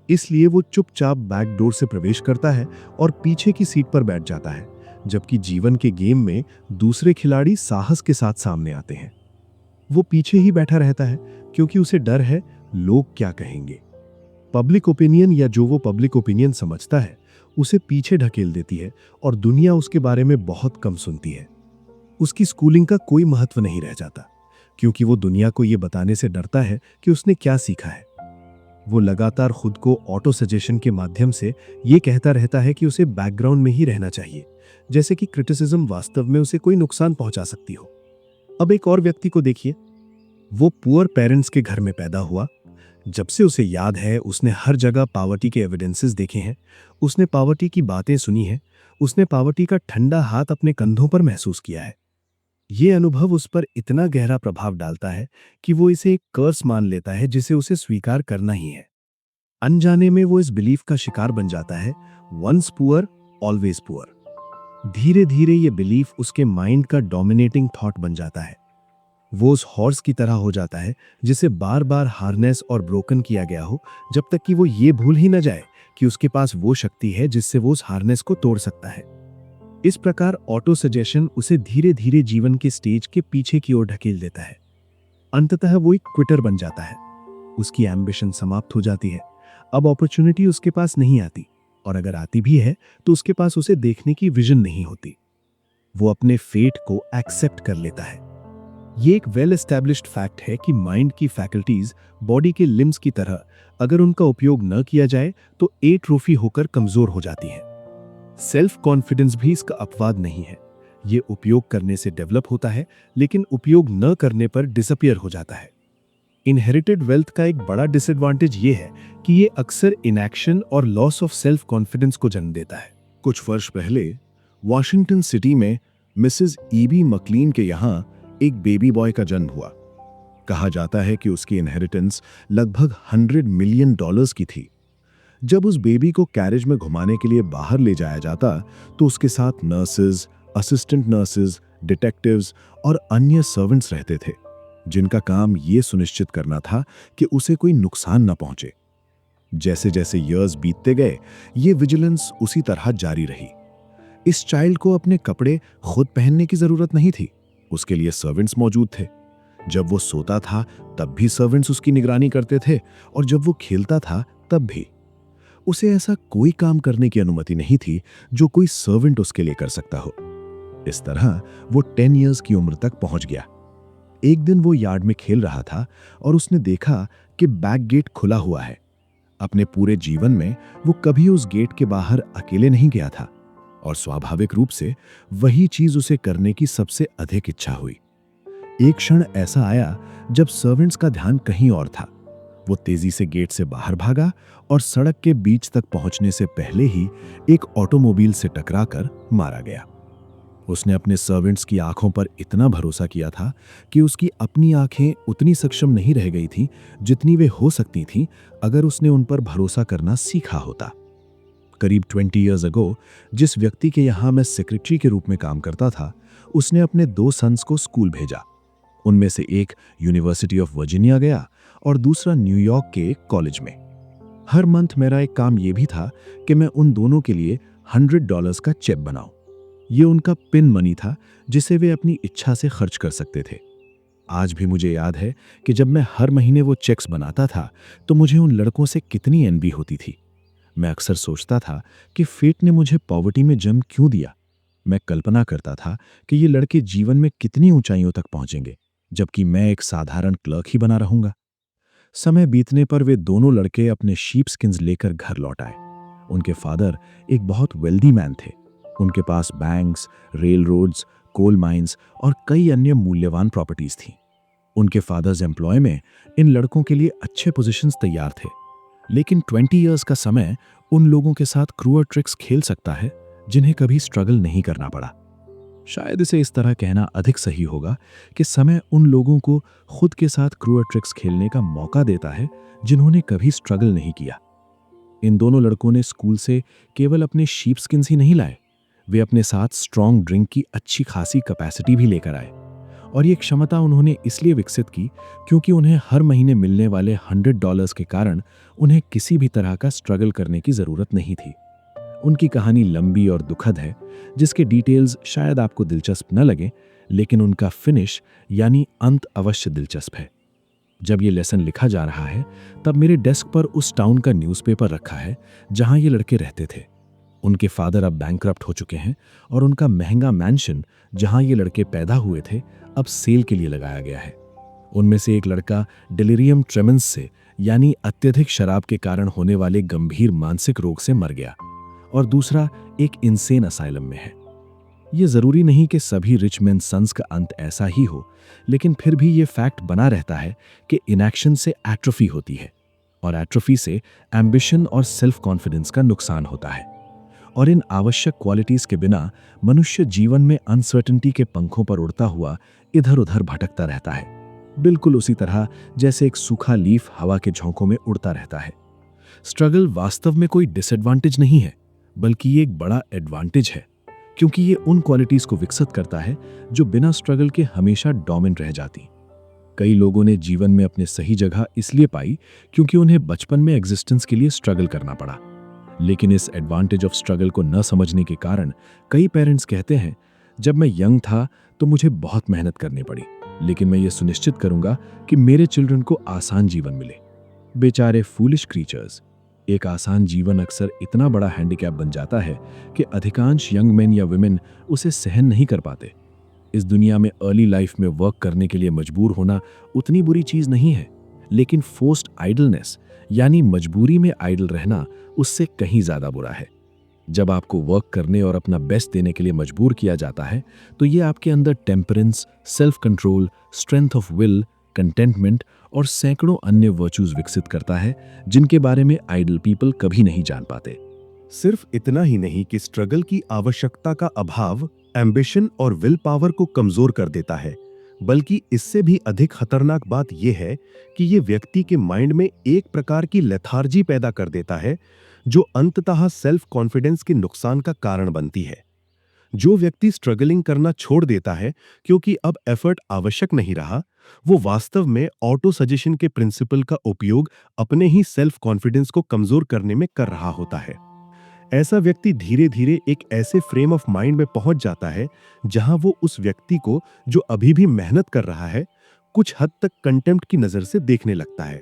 इसलिए वो चुपचाप बैक डोर से प्रवेश करता है और पीछे की सीट पर बैठ जाता है, जबकि जीवन के गेम में दूसरे खिलाड़ी साहस के साथ सामने आते हैं। वो पीछे ही बैठा रहता है क्योंकि उसे डर है लोग क्या कहेंगे। पब्लिक ओपिनियन या जो वो पब्लिक ओपिनियन समझता है उसे पीछे ढकेल देती है और दुनिया उसके बारे में बहुत कम सुनती है। उसकी स्कूलिंग का कोई महत्व नहीं रह जाता क्योंकि वो दुनिया को ये बताने से डरता है कि उसने क्या सीखा है। वो लगातार खुद को ऑटो सजेशन के माध्यम से ये कहता रहता है कि उसे बैकग्राउंड में ही रहना चाहिए, जैसे कि क्रिटिसिज्म वास्तव में उसे कोई नुकसान पहुंचा सकती हो। अब एक और व्यक्ति को देखिए। वो पुअर पेरेंट्स के घर में पैदा हुआ। जब से उसे याद है उसने हर जगह पावर्टी के एविडेंसेस देखे हैं, उसने पावर्टी की बातें सुनी हैं, उसने पावर्टी का ठंडा हाथ अपने कंधों पर महसूस किया है। ये अनुभव उस पर इतना गहरा प्रभाव डालता है कि वो इसे एक कर्स मान लेता है जिसे उसे स्वीकार करना ही है। अनजाने में वो इस बिलीफ का शिकार बन जाता है, वंस पुअर ऑलवेज पुअर। धीरे धीरे ये बिलीफ उसके माइंड का डोमिनेटिंग थॉट बन जाता है। वो उस हॉर्स की तरह हो जाता है जिसे बार बार हार्नेस और ब्रोकन किया गया हो, जब तक कि वो ये भूल ही न जाए कि उसके पास वो शक्ति है जिससे वो उस हार्नेस को तोड़ सकता है। इस प्रकार ऑटो सजेशन उसे धीरे धीरे जीवन के स्टेज के पीछे की ओर ढकेल देता है। अंततः वो एक क्विटर बन जाता है। उसकी एम्बिशन समाप्त हो जाती है। अब अपॉर्चुनिटी उसके पास नहीं आती, और अगर आती भी है तो उसके पास उसे देखने की विजन नहीं होती। वो अपने फेट को एक्सेप्ट कर लेता है। ये एक वेल एस्टैब्लिश्ड फैक्ट है कि माइंड की फैकल्टीज बॉडी के लिम्स की तरह अगर उनका उपयोग न किया जाए तो एट्रोफी होकर कमजोर हो जाती है। सेल्फ कॉन्फिडेंस भी इसका अपवाद नहीं है। ये उपयोग करने से डेवलप होता है, लेकिन उपयोग न करने पर डिसअपियर हो जाता है। इनहेरिटेड वेल्थ का एक बड़ा डिसएडवांटेज ये है कि ये अक्सर इनएक्शन और लॉस ऑफ सेल्फ कॉन्फिडेंस को जन्म देता है। कुछ वर्ष पहले वॉशिंगटन सिटी में मिसेस ईबी मकलीन के यहाँ एक बेबी बॉय का जन्म हुआ। कहा जाता है कि उसकी इनहेरिटेंस लगभग $100 मिलियन की थी। जब उस बेबी को कैरेज में घुमाने के लिए बाहर ले जाया जाता तो उसके साथ नर्सेज, असिस्टेंट नर्सेज, डिटेक्टिव्स और अन्य सर्वेंट्स रहते थे, जिनका काम ये सुनिश्चित करना था कि उसे कोई नुकसान न पहुंचे। जैसे जैसे ईयर्स बीतते गए, ये विजिलेंस उसी तरह जारी रही। इस चाइल्ड को अपने कपड़े खुद पहनने की जरूरत नहीं थी, उसके लिए सर्वेंट्स मौजूद थे। जब वो सोता था तब भी सर्वेंट्स उसकी निगरानी करते थे, और जब वो खेलता था तब भी। उसे ऐसा कोई काम करने की अनुमति नहीं थी जो कोई सर्वेंट उसके लिए कर सकता हो। इस तरह वो 10 इयर्स की उम्र तक पहुंच गया। एक दिन वो यार्ड में खेल रहा था और उसने देखा कि बैक गेट खुला हुआ है। अपने पूरे जीवन में वो कभी उस गेट के बाहर अकेले नहीं गया था, और स्वाभाविक रूप से वही चीज उसे करने की सबसे अधिक इच्छा हुई। एक क्षण ऐसा आया जब सर्वेंट्स का ध्यान कहीं और था। वो तेजी से गेट से बाहर भागा और सड़क के बीच तक पहुंचने से पहले ही एक ऑटोमोबाइल से टकराकर मारा गया। उसने अपने सर्वेंट्स की आंखों पर इतना भरोसा किया था कि उसकी अपनी आंखें उतनी सक्षम नहीं रह गई थीं जितनी वे हो सकती थीं अगर उसने उन पर भरोसा करना सीखा होता। करीब 20 इयर्स अगो जिस व्यक्ति के यहाँ मैं सेक्रेटरी के रूप में काम करता था, उसने अपने 2 सन्स को स्कूल भेजा। उनमें से एक यूनिवर्सिटी ऑफ वर्जीनिया गया और दूसरा न्यूयॉर्क के एक कॉलेज में। हर मंथ मेरा एक काम यह भी था कि मैं उन दोनों के लिए $100 का चेक बनाऊं। ये उनका पिन मनी था जिसे वे अपनी इच्छा से खर्च कर सकते थे। आज भी मुझे याद है कि जब मैं हर महीने वो चेक्स बनाता था तो मुझे उन लड़कों से कितनी एनवी होती थी। मैं अक्सर सोचता था कि फेट ने मुझे पॉवर्टी में जन्म क्यों दिया। मैं कल्पना करता था कि ये लड़के जीवन में कितनी ऊंचाइयों तक पहुंचेंगे, जबकि मैं एक साधारण क्लर्क ही बना रहूंगा। समय बीतने पर वे दोनों लड़के अपने शीप स्किन्स लेकर घर लौट आए। उनके फादर एक बहुत वेल्दी मैन थे। उनके पास banks, railroads, coal mines और कई अन्य मूल्यवान प्रॉपर्टीज थीं। उनके फादर्स एम्प्लॉय में इन लड़कों के लिए अच्छे पोजीशंस तैयार थे, लेकिन 20 इयर्स का समय उन लोगों के साथ क्रूअर ट्रिक्स खेल सकता है जिन्हें कभी स्ट्रगल नहीं करना पड़ा। शायद इसे इस तरह कहना अधिक सही होगा कि समय उन लोगों को खुद के साथ क्रूअर ट्रिक्स खेलने का मौका देता है जिन्होंने कभी स्ट्रगल नहीं किया। इन दोनों लड़कों ने स्कूल से केवल अपने शीप स्किन्स ही नहीं लाए, वे अपने साथ स्ट्रॉन्ग ड्रिंक की अच्छी खासी कैपेसिटी भी लेकर आए। और ये क्षमता उन्होंने इसलिए विकसित की क्योंकि उन्हें हर महीने मिलने वाले $100 के कारण उन्हें किसी भी तरह का स्ट्रगल करने की जरूरत नहीं थी। उनकी कहानी लंबी और दुखद है, जिसके डिटेल्स शायद आपको दिलचस्प न लगे, लेकिन उनका फिनिश यानी अंत अवश्य दिलचस्प है। जब ये लेसन लिखा जा रहा है तब मेरे डेस्क पर उस टाउन का न्यूज़पेपर रखा है जहां ये लड़के रहते थे। उनके फादर अब बैंकरप्ट हो चुके हैं और उनका महंगा मैंशन जहां ये लड़के पैदा हुए थे अब सेल के लिए लगाया गया है। उनमें से एक लड़का डिलीरियम ट्रेमेंस से यानी अत्यधिक शराब के कारण होने वाले गंभीर मानसिक रोग से मर गया, और दूसरा एक इंसेन असाइलम में है। यह जरूरी नहीं कि सभी रिच मैन सन्स का अंत ऐसा ही हो, लेकिन फिर भी यह फैक्ट बना रहता है कि इनएक्शन से एट्रोफी होती है, और एट्रोफी से एम्बिशन और सेल्फ कॉन्फिडेंस का नुकसान होता है। और इन आवश्यक क्वालिटीज के बिना मनुष्य जीवन में अनसर्टेनिटी के पंखों पर उड़ता हुआ इधर उधर भटकता रहता है, बिल्कुल उसी तरह जैसे एक सूखा लीफ हवा के झोंकों में उड़ता रहता है। स्ट्रगल वास्तव में कोई डिसएडवांटेज नहीं है, बल्कि ये एक बड़ा एडवांटेज है, क्योंकि ये उन क्वालिटीज को विकसित करता है जो बिना स्ट्रगल के हमेशा डोमिनेंट रह जाती। कई लोगों ने जीवन में अपने सही जगह इसलिए पाई क्योंकि उन्हें बचपन में एग्जिस्टेंस के लिए स्ट्रगल करना पड़ा। लेकिन इस एडवांटेज ऑफ स्ट्रगल को न समझने के कारण कई पेरेंट्स कहते हैं, जब मैं यंग था तो मुझे बहुत मेहनत करनी पड़ी, लेकिन मैं ये सुनिश्चित करूंगा कि मेरे चिल्ड्रन को आसान जीवन मिले। बेचारे फूलिश क्रीचर्स। एक आसान जीवन अक्सर इतना बड़ा हैंडीकैप बन जाता है कि अधिकांश यंग मैन या वुमेन उसे सहन नहीं कर पाते। इस दुनिया में अर्ली लाइफ में वर्क करने के लिए मजबूर होना उतनी बुरी चीज नहीं है, लेकिन फोर्स्ड आइडलनेस यानी मजबूरी में आइडल रहना उससे कहीं ज्यादा बुरा है। जब आपको वर्क करने और अपना बेस्ट देने के लिए मजबूर किया जाता है तो ये आपके अंदर temperance, self control, strength of will, contentment और सैकड़ों अन्य वर्चूज विकसित करता है जिनके बारे में आइडल पीपल कभी नहीं जान पाते। सिर्फ इतना ही नहीं कि स्ट्रगल की आवश्यकता का अभाव एम्बिशन और विल पावर को कमजोर कर देता है, बल्कि इससे भी अधिक खतरनाक बात यह है कि ये व्यक्ति के माइंड में एक प्रकार की लेथार्जी पैदा कर देता है जो अंततः सेल्फ कॉन्फिडेंस के नुकसान का कारण बनती है। जो व्यक्ति स्ट्रगलिंग करना छोड़ देता है क्योंकि अब एफर्ट आवश्यक नहीं रहा, वो वास्तव में ऑटो सजेशन के प्रिंसिपल का उपयोग अपने ही सेल्फ कॉन्फिडेंस को कमजोर करने में कर रहा होता है। ऐसा व्यक्ति धीरे धीरे एक ऐसे फ्रेम ऑफ माइंड में पहुंच जाता है जहां वो उस व्यक्ति को जो अभी भी मेहनत कर रहा है कुछ हद तक कंटेम्प्ट की नजर से देखने लगता है।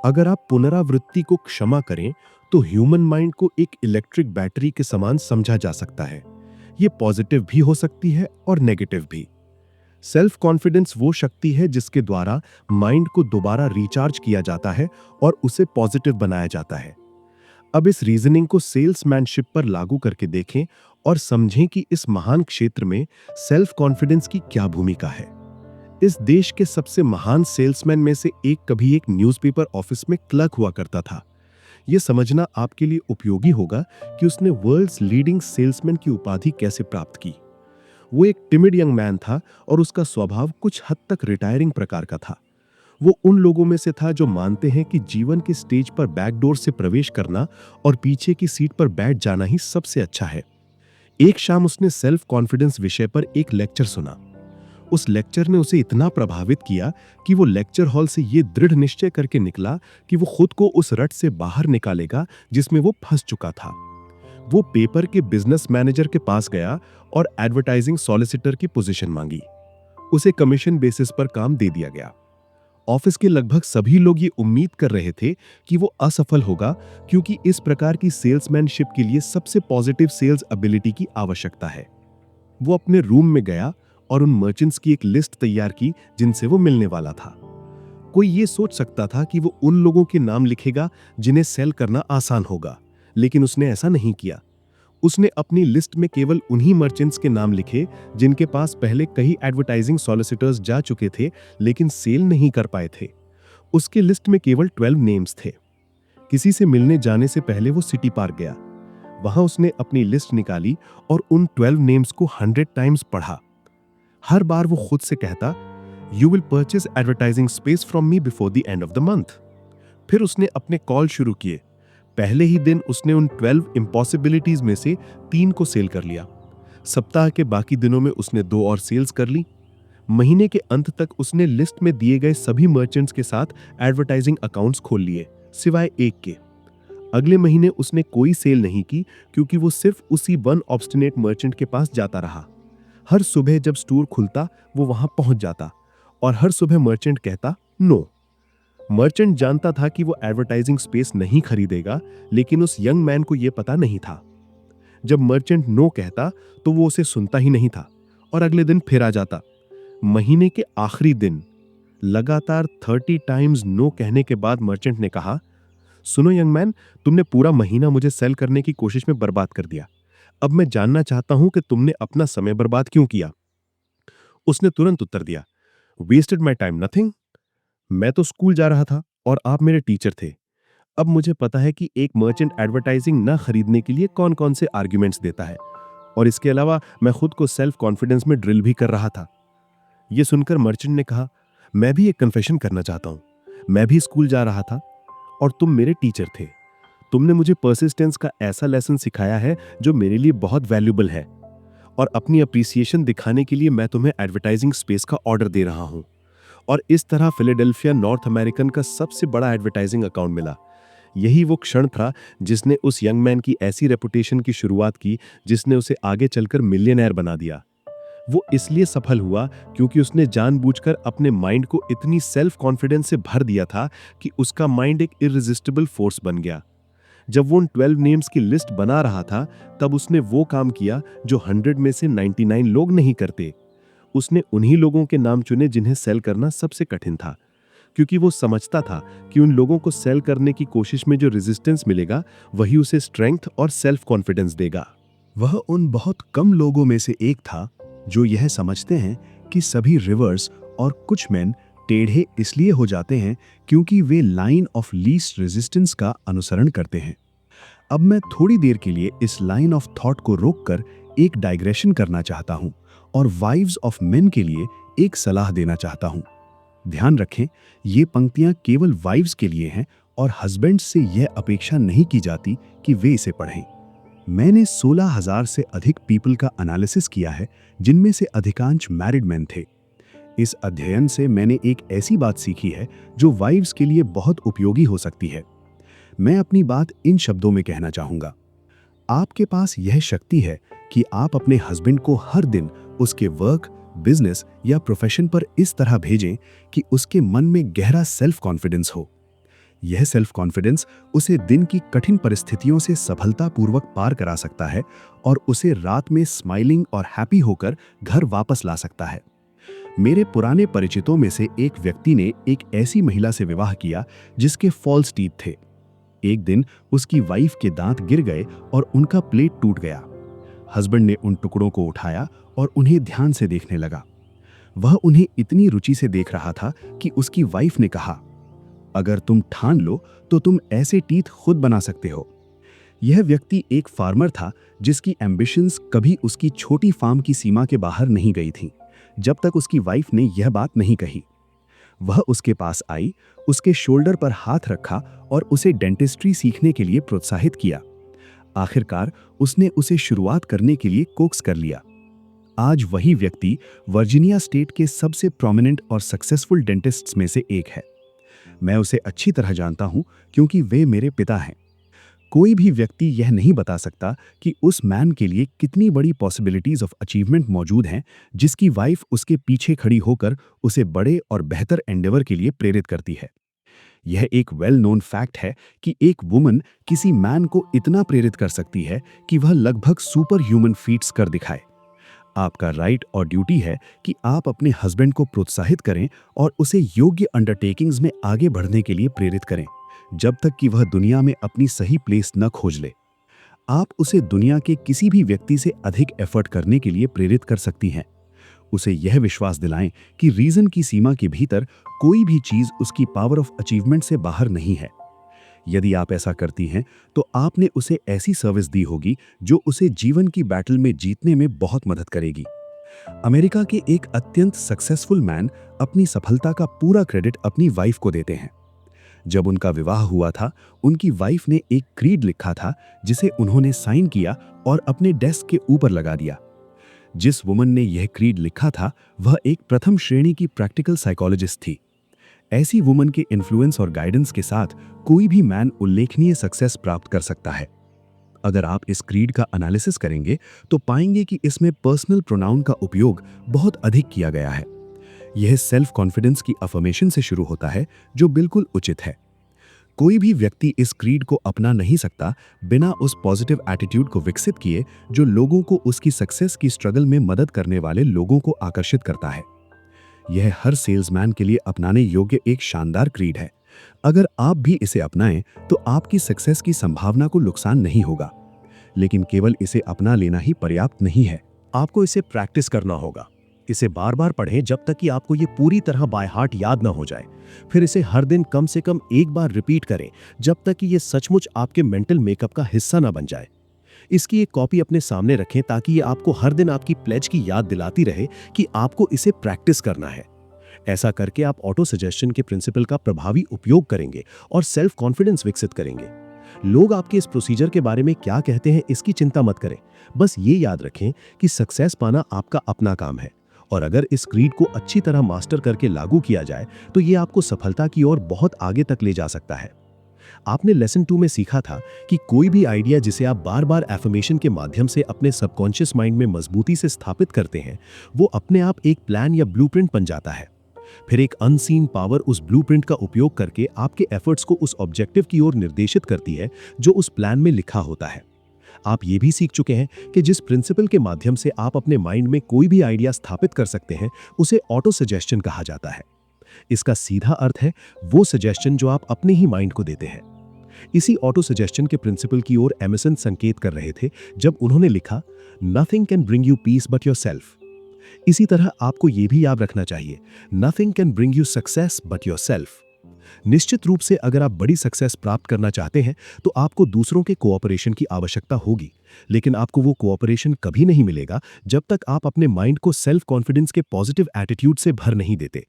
अगर आप पुनरावृत्ति को क्षमा करें तो ह्यूमन माइंड को एक इलेक्ट्रिक बैटरी के समान समझा जा सकता है। ये पॉजिटिव भी हो सकती है और नेगेटिव भी। सेल्फ कॉन्फिडेंस वो शक्ति है जिसके द्वारा माइंड को दोबारा रिचार्ज किया जाता है और उसे पॉजिटिव बनाया जाता है। अब इस रीजनिंग को सेल्समैनशिप पर लागू करके देखें और समझें कि इस महान क्षेत्र में सेल्फ कॉन्फिडेंस की क्या भूमिका है। इस देश के सबसे महान सेल्समैन में से एक कभी एक न्यूज़पेपर ऑफिस में क्लर्क हुआ करता था। यह समझना आपके लिए उपयोगी होगा कि उसने वर्ल्ड्स लीडिंग सेल्समैन की उपाधि कैसे प्राप्त की। वो एक टिमिड यंग मैन था और उसका स्वभाव कुछ हद तक रिटायरिंग प्रकार का था। वो उन लोगों में से था जो मानते हैं कि जीवन के स्टेज पर बैकडोर से प्रवेश करना और पीछे की सीट पर बैठ जाना ही सबसे अच्छा है। एक शाम उसने सेल्फ कॉन्फिडेंस विषय पर एक लेक्चर सुना। उस लेक्चर ने उसे इतना प्रभावित किया कि वो लेक्चर हॉल से ये दृढ़ निश्चय करके निकला कि वो खुद को उस रट से बाहर निकालेगा जिसमें वो फंस चुका था। वो पेपर के बिजनेस मैनेजर के पास गया और एडवर्टाइजिंग सॉलिसिटर की पोजीशन मांगी। उसे कमीशन बेसिस पर काम दे दिया गया। ऑफिस के लगभग सभी लोग ये उम्मीद कर रहे थे कि वो असफल होगा क्योंकि इस प्रकार की सेल्समैनशिप के लिए सबसे पॉजिटिव सेल्स एबिलिटी की आवश्यकता है। वो अपने रूम में गया और उन मर्चेंट्स की एक लिस्ट तैयार की जिनसे वो मिलने वाला था। कोई ये सोच सकता था कि वो उन लोगों के नाम लिखेगा जिन्हें सेल करना आसान होगा, लेकिन उसने ऐसा नहीं किया। उसने अपनी लिस्ट में केवल उन्हीं मर्चेंट्स के नाम लिखे जिनके पास पहले कई एडवर्टाइजिंग सॉलिसिटर्स जा चुके थे लेकिन सेल नहीं कर पाए थे। उसके लिस्ट में केवल 12 नेम्स थे। किसी से मिलने जाने से पहले वो सिटी पार्क गया। वहां उसने अपनी लिस्ट निकाली और उन 12 नेम्स को 100 टाइम्स पढ़ा। हर बार वो खुद से कहता, "You will purchase advertising space from me before the end of the month." फिर उसने अपने कॉल शुरू किए। पहले ही दिन उसने उन 12 इम्पॉसिबिलिटीज में से 3 को सेल कर लिया। सप्ताह के बाकी दिनों में उसने 2 और सेल्स कर ली। महीने के अंत तक उसने लिस्ट में दिए गए सभी मर्चेंट्स के साथ एडवर्टाइजिंग अकाउंट्स खोल लिए, सिवाय एक के। अगले महीने उसने कोई सेल नहीं की क्योंकि वो सिर्फ उसी वन ऑब्स्टिनेट मर्चेंट के पास जाता रहा। हर सुबह जब स्टोर खुलता वो वहां पहुंच जाता और हर सुबह मर्चेंट कहता नो। मर्चेंट जानता था कि वो एडवर्टाइजिंग स्पेस नहीं खरीदेगा, लेकिन उस यंग मैन को यह पता नहीं था। जब मर्चेंट नो कहता तो वो उसे सुनता ही नहीं था और अगले दिन फिर आ जाता। महीने के आखिरी दिन लगातार 30 टाइम्स नो कहने के बाद मर्चेंट ने कहा, "सुनो यंग मैन, तुमने पूरा महीना मुझे सेल करने की कोशिश में बर्बाद कर दिया। अब मैं जानना चाहता हूं कि तुमने अपना समय बर्बाद क्यों किया?" उसने तुरंत उत्तर दिया, "वेस्टेड माई टाइम नथिंग। मैं तो स्कूल जा रहा था और आप मेरे टीचर थे। अब मुझे पता है कि एक मर्चेंट एडवर्टाइजिंग न खरीदने के लिए कौन कौन से आर्ग्यूमेंट्स देता है, और इसके अलावा मैं खुद को सेल्फ कॉन्फिडेंस में ड्रिल भी कर रहा था।" यह सुनकर मर्चेंट ने कहा, "मैं भी एक कन्फेशन करना चाहता हूं। मैं भी स्कूल जा रहा था और तुम मेरे टीचर थे। तुमने मुझे पर्सिस्टेंस का ऐसा लेसन सिखाया है जो मेरे लिए बहुत वैल्यूबल है, और अपनी अप्रिसिएशन दिखाने के लिए मैं तुम्हें एडवर्टाइजिंग स्पेस का ऑर्डर दे रहा हूं।" और इस तरह फिलाडेल्फिया नॉर्थ अमेरिकन का सबसे बड़ा एडवर्टाइजिंग अकाउंट मिला। यही वो क्षण था जिसने उस यंग मैन की ऐसी रेपुटेशन की शुरुआत की जिसने उसे आगे चलकर मिलियनेयर बना दिया। वो इसलिए सफल हुआ क्योंकि उसने जानबूझकर अपने माइंड को इतनी सेल्फ कॉन्फिडेंस से भर दिया था कि उसका माइंड एक इररेजिस्टिबल फोर्स बन गया। जब वो उन 12 नेम्स की लिस्ट बना रहा था तब उसने वो काम किया जो 100 में से 99 लोग नहीं करते। उसने उन्हीं लोगों के नाम चुने जिन्हें सेल करना सबसे कठिन था, क्योंकि वो समझता था कि उन लोगों को सेल करने की कोशिश में जो रेजिस्टेंस मिलेगा वही उसे स्ट्रेंथ और सेल्फ कॉन्फिडेंस देगा। वह उन बहुत कम लोगों में से एक था जो यह समझते हैं कि सभी रिवर्स और कुछ मैन टेढ़े इसलिए हो जाते हैं क्योंकि वे लाइन ऑफ लीस्ट रेजिस्टेंस का अनुसरण करते हैं। अब मैं थोड़ी देर के लिए इस लाइन ऑफ थॉट को रोककर एक डाइग्रेशन करना चाहता हूं और वाइव्स ऑफ मेन के लिए एक सलाह देना चाहता हूं। ध्यान रखें, ये पंक्तियां केवल वाइव्स के लिए हैं और हस्बैंड से यह अपेक्षा नहीं की जाती कि वे इसे पढ़ें। मैंने 16,000 से अधिक पीपल का एनालिसिस किया है जिनमें से अधिकांश मैरिड मैन थे। इस अध्ययन से मैंने एक ऐसी बात सीखी है जो वाइव्स के लिए बहुत उपयोगी हो सकती है। मैं अपनी बात इन शब्दों में कहना चाहूंगा। आपके पास यह शक्ति है कि आप अपने हस्बैंड को हर दिन उसके वर्क, बिजनेस या प्रोफेशन पर इस तरह भेजें कि उसके मन में गहरा सेल्फ कॉन्फिडेंस हो। यह सेल्फ कॉन्फिडेंस उसे दिन की कठिन परिस्थितियों से सफलतापूर्वक पार करा सकता है और उसे रात में स्माइलिंग और हैप्पी होकर घर वापस ला सकता है। मेरे पुराने परिचितों में से एक व्यक्ति ने एक ऐसी महिला से विवाह किया जिसके फॉल्स टीथ थे। एक दिन उसकी वाइफ के दांत गिर गए और उनका प्लेट टूट गया। हस्बैंड ने उन टुकड़ों को उठाया और उन्हें ध्यान से देखने लगा। वह उन्हें इतनी रुचि से देख रहा था कि उसकी वाइफ ने कहा, अगर तुम ठान लो तो तुम ऐसे टीथ खुद बना सकते हो। यह व्यक्ति एक फार्मर था जिसकी एम्बिशंस कभी उसकी छोटी फार्म की सीमा के बाहर नहीं गई थी, जब तक उसकी वाइफ ने यह बात नहीं कही। वह उसके पास आई, उसके शोल्डर पर हाथ रखा और उसे डेंटिस्ट्री सीखने के लिए प्रोत्साहित किया। आखिरकार उसने उसे शुरुआत करने के लिए कोक्स कर लिया। आज वही व्यक्ति वर्जीनिया स्टेट के सबसे प्रोमिनेंट और सक्सेसफुल डेंटिस्ट्स में से एक है। मैं उसे अच्छी तरह जानता हूं क्योंकि वे मेरे पिता हैं। कोई भी व्यक्ति यह नहीं बता सकता कि उस मैन के लिए कितनी बड़ी पॉसिबिलिटीज ऑफ अचीवमेंट मौजूद हैं जिसकी वाइफ उसके पीछे खड़ी होकर उसे बड़े और बेहतर एंडेवर के लिए प्रेरित करती है। यह एक वेल नोन फैक्ट है कि एक वुमन किसी मैन को इतना प्रेरित कर सकती है कि वह लगभग सुपर ह्यूमन फीट्स कर दिखाए। आपका राइट और ड्यूटी है कि आप अपने हस्बैंड को प्रोत्साहित करें और उसे योग्य अंडरटेकिंग्स में आगे बढ़ने के लिए प्रेरित करें, जब तक कि वह दुनिया में अपनी सही प्लेस न खोज ले। आप उसे दुनिया के किसी भी व्यक्ति से अधिक एफर्ट करने के लिए प्रेरित कर सकती हैं। उसे यह विश्वास दिलाएं कि रीजन की सीमा के भीतर कोई भी चीज उसकी पावर ऑफ अचीवमेंट से बाहर नहीं है। यदि आप ऐसा करती हैं तो आपने उसे ऐसी सर्विस दी होगी जो उसे जीवन की बैटल में जीतने में बहुत मदद करेगी। अमेरिका के एक अत्यंत सक्सेसफुल मैन अपनी सफलता का पूरा क्रेडिट अपनी वाइफ को देते हैं। जब उनका विवाह हुआ था, उनकी वाइफ ने एक क्रीड लिखा था जिसे उन्होंने साइन किया और अपने डेस्क के ऊपर लगा दिया। जिस वुमन ने यह क्रीड लिखा था वह एक प्रथम श्रेणी की प्रैक्टिकल साइकोलॉजिस्ट थी। ऐसी वुमन के इन्फ्लुएंस और गाइडेंस के साथ कोई भी मैन उल्लेखनीय सक्सेस प्राप्त कर सकता है। अगर आप इस क्रीड का एनालिसिस करेंगे तो पाएंगे कि इसमें पर्सनल प्रोनाउन का उपयोग बहुत अधिक किया गया है। यह सेल्फ कॉन्फिडेंस की अफर्मेशन से शुरू होता है जो बिल्कुल उचित है। कोई भी व्यक्ति इस क्रीड को अपना नहीं सकता बिना उस पॉजिटिव एटीट्यूड को विकसित किए जो लोगों को उसकी सक्सेस की स्ट्रगल में मदद करने वाले लोगों को आकर्षित करता है। यह हर सेल्समैन के लिए अपनाने योग्य एक शानदार क्रीड है। अगर आप भी इसे अपनाएं तो आपकी सक्सेस की संभावना को नुकसान नहीं होगा। लेकिन केवल इसे अपना लेना ही पर्याप्त नहीं है, आपको इसे प्रैक्टिस करना होगा। इसे बार बार पढ़ें जब तक कि आपको ये पूरी तरह बाय हार्ट याद ना हो जाए। फिर इसे हर दिन कम से कम एक बार रिपीट करें जब तक कि ये सचमुच आपके मेंटल मेकअप का हिस्सा ना बन जाए। इसकी एक कॉपी अपने सामने रखें ताकि ये आपको हर दिन आपकी प्लेज की याद दिलाती रहे कि आपको इसे प्रैक्टिस करना है। ऐसा करके आप ऑटो सजेशन के प्रिंसिपल का प्रभावी उपयोग करेंगे और सेल्फ कॉन्फिडेंस विकसित करेंगे। लोग आपके इस प्रोसीजर के बारे में क्या कहते हैं इसकी चिंता मत करें। बस ये याद रखें कि सक्सेस पाना आपका अपना काम है और अगर इस क्रीड को अच्छी तरह मास्टर करके लागू किया जाए तो ये आपको सफलता की ओर बहुत आगे तक ले जा सकता है। आपने लेसन 2 में सीखा था कि कोई भी आइडिया जिसे आप बार बार एफर्मेशन के माध्यम से अपने सबकॉन्शियस माइंड में मजबूती से स्थापित करते हैं वो अपने आप एक प्लान या ब्लूप्रिंट बन जाता है। फिर एक अनसीन पावर उस ब्लूप्रिंट का उपयोग करके आपके एफर्ट्स को उस ऑब्जेक्टिव की ओर निर्देशित करती है जो उस प्लान में लिखा होता है। आप ये भी सीख चुके हैं कि जिस प्रिंसिपल के माध्यम से आप अपने माइंड में कोई भी आइडिया स्थापित कर सकते हैं उसे ऑटो सजेशन कहा जाता है। इसका सीधा अर्थ है वो सजेशन जो आप अपने ही माइंड को देते हैं। इसी ऑटो सजेशन के प्रिंसिपल की ओर एमर्सन संकेत कर रहे थे जब उन्होंने लिखा, nothing can bring you peace but yourself. इसी तरह आपको यह भी याद रखना चाहिए, nothing can bring you success but yourself. निश्चित रूप से अगर आप बड़ी सक्सेस प्राप्त करना चाहते हैं तो आपको दूसरों के कोऑपरेशन की आवश्यकता होगी, लेकिन आपको वो कोऑपरेशन कभी नहीं मिलेगा जब तक आप अपने माइंड को सेल्फ कॉन्फिडेंस के पॉजिटिव एटीट्यूड से भर नहीं देते।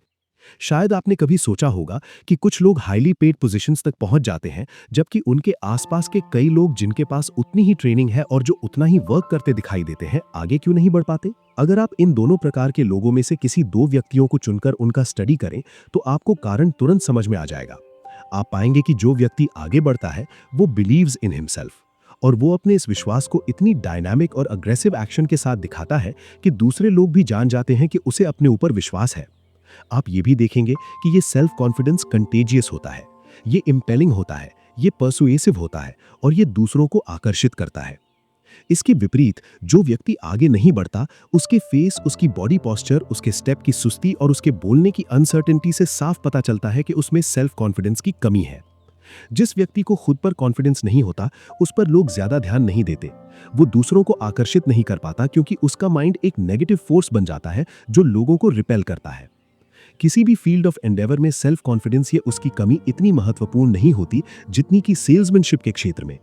शायद आपने कभी सोचा होगा कि कुछ लोग हाईली पेड पोजीशंस तक पहुंच जाते हैं, जबकि उनके आसपास के कई लोग जिनके पास उतनी ही ट्रेनिंग है और जो उतना ही वर्क करते दिखाई देते हैं, आगे क्यों नहीं बढ़ पाते? अगर आप इन दोनों प्रकार के लोगों में से किसी दो व्यक्तियों को चुनकर उनका स्टडी करें तो आपको कारण तुरंत समझ में आ जाएगा। आप पाएंगे कि जो व्यक्ति आगे बढ़ता है वो बिलीव्स इन हिमसेल्फ, और वो अपने इस विश्वास को इतनी डायनामिक और अग्रेसिव एक्शन के साथ दिखाता है कि दूसरे लोग भी जान जाते हैं कि उसे अपने ऊपर विश्वास है। आप ये भी देखेंगे कि ये सेल्फ कॉन्फिडेंस कंटेजियस होता है, ये इंपेलिंग होता है, ये पर्सुएसिव होता है और ये दूसरों को आकर्षित करता है। इसके विपरीत जो व्यक्ति आगे नहीं बढ़ता, उसके फेस, उसकी बॉडी पोस्चर, उसके स्टेप की सुस्ती और उसके बोलने की अनसर्टेनिटी से साफ पता चलता है कि उसमें सेल्फ कॉन्फिडेंस की कमी है। जिस व्यक्ति को खुद पर कॉन्फिडेंस नहीं होता, उस पर लोग ज्यादा ध्यान नहीं देते। वो दूसरों को आकर्षित नहीं कर पाता क्योंकि उसका माइंड एक नेगेटिव फोर्स बन जाता है जो लोगों को रिपेल करता है। किसी भी फील्ड ऑफ एंडेवर में सेल्फ कॉन्फिडेंस या उसकी कमी इतनी महत्वपूर्ण नहीं होती जितनी कि सेल्समैनशिप के क्षेत्र में।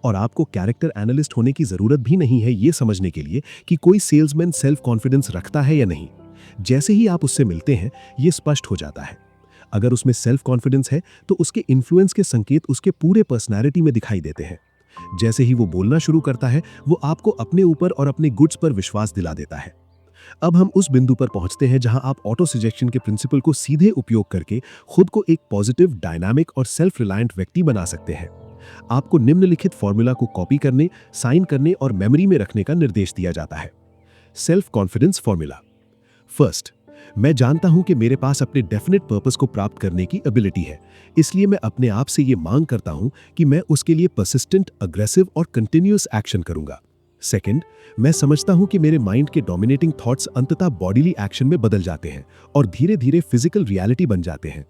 और आपको कैरेक्टर एनालिस्ट होने की जरूरत भी नहीं है ये समझने के लिए कि कोई सेल्समैन सेल्फ कॉन्फिडेंस रखता है या नहीं। जैसे ही आप उससे मिलते हैं, ये स्पष्ट हो जाता है। अगर उसमें सेल्फ कॉन्फिडेंस है तो उसके इन्फ्लुएंस के संकेत उसके पूरे पर्सनैलिटी में दिखाई देते हैं। जैसे ही वो बोलना शुरू करता है, वो आपको अपने ऊपर और अपने गुड्स पर विश्वास दिला देता है। अब हम उस बिंदु पर पहुंचते हैं जहां आप ऑटो सजेशन के प्रिंसिपल को सीधे उपयोग करके खुद को एक पॉजिटिव, डायनामिक और सेल्फ रिलायंट व्यक्ति बना सकते हैं। आपको निम्नलिखित फॉर्मूला को कॉपी करने, साइन करने और मेमोरी में रखने का निर्देश दिया जाता है। Self confidence formula. फर्स्ट, मैं जानता हूं कि मेरे पास अपने डेफिनेट पर्पस को प्राप्त करने की एबिलिटी है, इसलिए मैं अपने आप से यह मांग करता हूं कि मैं उसके लिए परसिस्टेंट, अग्रेसिव और कंटिन्यूअस एक्शन करूंगा। सेकंड, मैं समझता हूं कि मेरे माइंड के डोमिनेटिंग थॉट्स अंततः बॉडीली एक्शन में बदल जाते हैं और धीरे धीरे फिजिकल रियलिटी बन जाते हैं।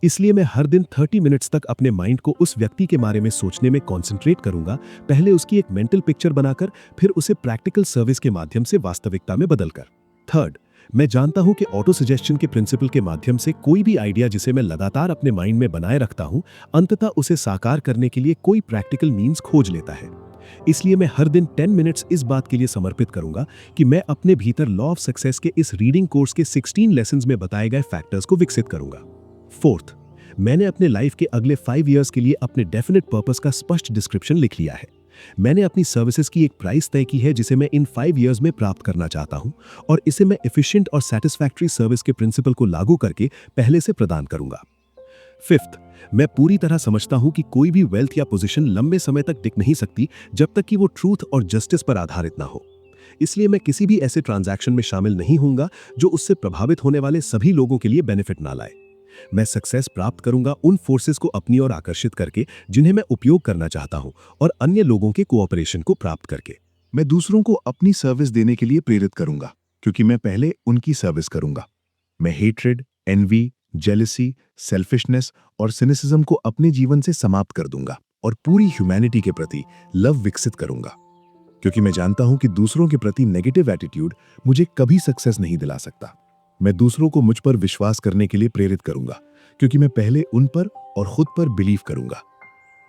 इसलिए मैं हर दिन 30 मिनट्स तक अपने माइंड को उस व्यक्ति के बारे में सोचने में कॉन्सेंट्रेट करूंगा, पहले उसकी एक मेंटल पिक्चर बनाकर, फिर उसे प्रैक्टिकल सर्विस के माध्यम से वास्तविकता में बदलकर। थर्ड, मैं जानता हूं कि ऑटो सजेशन के प्रिंसिपल के माध्यम से कोई भी आइडिया जिसे मैं लगातार अपने माइंड में बनाए रखता हूं, अंततः उसे साकार करने के लिए कोई प्रैक्टिकल मीन्स खोज लेता है। इसलिए मैं हर दिन 10 मिनट्स इस बात के लिए समर्पित करूंगा कि मैं अपने भीतर लॉ ऑफ सक्सेस के इस रीडिंग कोर्स के 16 लेसन्स में बताए गए फैक्टर्स को विकसित करूंगा। फोर्थ, मैंने अपने लाइफ के अगले 5 इयर्स के लिए अपने डेफिनेट पर्पस का स्पष्ट डिस्क्रिप्शन लिख लिया है। मैंने अपनी सर्विसेज की एक प्राइस तय की है जिसे मैं इन 5 इयर्स में प्राप्त करना चाहता हूं, और इसे मैं एफिशिएंट और सैटिस्फैक्टरी सर्विस के प्रिंसिपल को लागू करके पहले से प्रदान करूंगा। फिफ्थ, मैं पूरी तरह समझता हूं कि कोई भी वेल्थ या पोजीशन लंबे समय तक टिक नहीं सकती जब तक कि वो ट्रूथ और जस्टिस पर आधारित ना हो। इसलिए मैं किसी भी ऐसे ट्रांजैक्शन में शामिल नहीं होऊंगा जो उससे प्रभावित होने वाले सभी लोगों के लिए बेनिफिट ना लाए। मैं सक्सेस प्राप्त करूंगा उन फोर्सेस को अपनी ओर आकर्षित करके जिन्हें मैं उपयोग करना चाहता हूं, और अन्य लोगों के कोऑपरेशन को प्राप्त करके। मैं दूसरों को अपनी सर्विस देने के लिए प्रेरित करूंगा क्योंकि मैं पहले उनकी सर्विस करूंगा। मैं हेट्रेड, एनवी, जेलसी, सेल्फिशनेस और सिनिसिज्म को अपने जीवन से समाप्त कर दूंगा और पूरी ह्यूमैनिटी के प्रति लव विकसित करूंगा, क्योंकि मैं जानता हूं कि दूसरों के प्रति नेगेटिव एटीट्यूड मुझे कभी सक्सेस नहीं दिला सकता। मैं दूसरों को मुझ पर विश्वास करने के लिए प्रेरित करूंगा क्योंकि मैं पहले उन पर और खुद पर बिलीव करूंगा।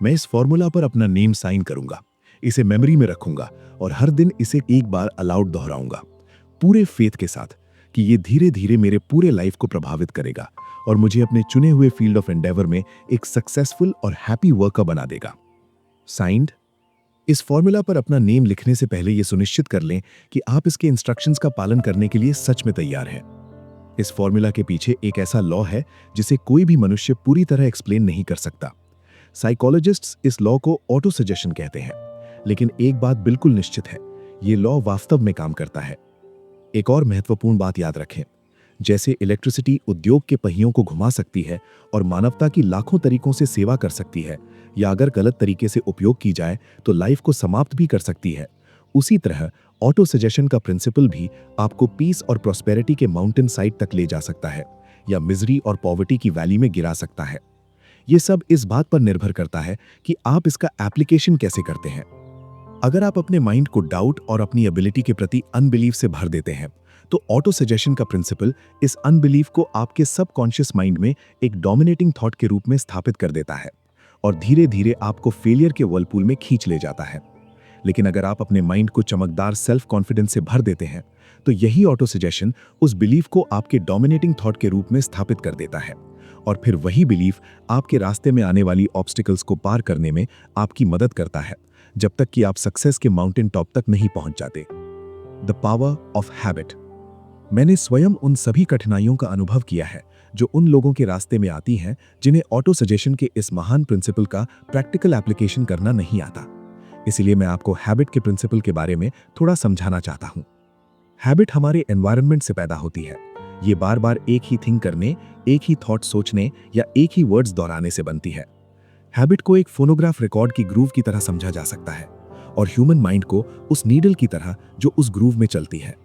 मैं इस फॉर्मूला पर अपना नेम साइन करूंगा, इसे मेमोरी में रखूंगा और हर दिन इसे एक बार अलाउड दोहराऊंगा, पूरे फेथ के साथ कि ये धीरे धीरे मेरे पूरे लाइफ को प्रभावित करेगा और मुझे अपने चुने हुए फील्ड ऑफ एंडेवर में एक सक्सेसफुल और हैप्पी वर्कर बना देगा। साइंड। इस फॉर्मूला पर अपना नेम लिखने से पहले यह सुनिश्चित कर लें कि आप इसके इंस्ट्रक्शंस का पालन करने के लिए सच में तैयार हैं। इस फॉर्मूला के पीछे एक ऐसा लॉ है जिसे कोई भी मनुष्य पूरी तरह एक्सप्लेन नहीं कर सकता। साइकोलॉजिस्ट्स इस लॉ को ऑटो सजेशन कहते हैं, लेकिन एक बात बिल्कुल निश्चित है, ये लॉ वास्तव में काम करता है। एक और महत्वपूर्ण बात याद रखें, जैसे इलेक्ट्रिसिटी उद्योग के पहियों को घुमा सकती है और मानवता की लाखों तरीकों से सेवा कर सकती है, या अगर गलत तरीके से उपयोग की जाए तो लाइफ को समाप्त भी कर सकती है, उसी तरह ऑटो सजेशन का प्रिंसिपल भी आपको पीस और प्रॉस्पेरिटी के माउंटेन साइड तक ले जा सकता है। या मिजरी और पॉवर्टी की वैली में गिरा सकता है। ये सब इस बात पर निर्भर करता है कि आप इसका एप्लीकेशन कैसे करते हैं। अगर आप अपने माइंड को डाउट और अपनी एबिलिटी के प्रति अनबिलीफ से भर देते हैं, तो ऑटो सजेशन का प्रिंसिपल इस अनबिलीफ को आपके सबकॉन्शियस माइंड में एक डोमिनेटिंग थॉट के रूप में स्थापित कर देता है और धीरे धीरे आपको फेलियर के वर्लपूल में खींच ले जाता है। लेकिन अगर आप अपने माइंड को चमकदार सेल्फ कॉन्फिडेंस से भर देते हैं, तो यही ऑटो सजेशन उस बिलीफ को आपके डोमिनेटिंग थॉट के रूप में स्थापित कर देता है और फिर वही बिलीफ आपके रास्ते में आने वाली ऑब्स्टिकल्स को पार करने में आपकी मदद करता है, जब तक कि आप सक्सेस के माउंटेन टॉप तक नहीं पहुंच जाते। The power of habit. मैंने स्वयं उन सभी कठिनाइयों का अनुभव किया है जो उन लोगों के रास्ते में आती हैं जिन्हें ऑटो सजेशन के इस महान प्रिंसिपल का प्रैक्टिकल एप्लीकेशन करना नहीं आता। इसीलिए मैं आपको हैबिट के प्रिंसिपल के बारे में थोड़ा समझाना चाहता हूं। हैबिट हमारे एनवायरनमेंट से पैदा होती है। ये बार बार एक ही थिंग करने, एक ही थॉट सोचने या एक ही वर्ड्स दोहराने से बनती है। हैबिट को एक फोनोग्राफ रिकॉर्ड की ग्रूव की तरह समझा जा सकता है और ह्यूमन माइंड को उस नीडल की तरह जो उस ग्रूव में चलती है।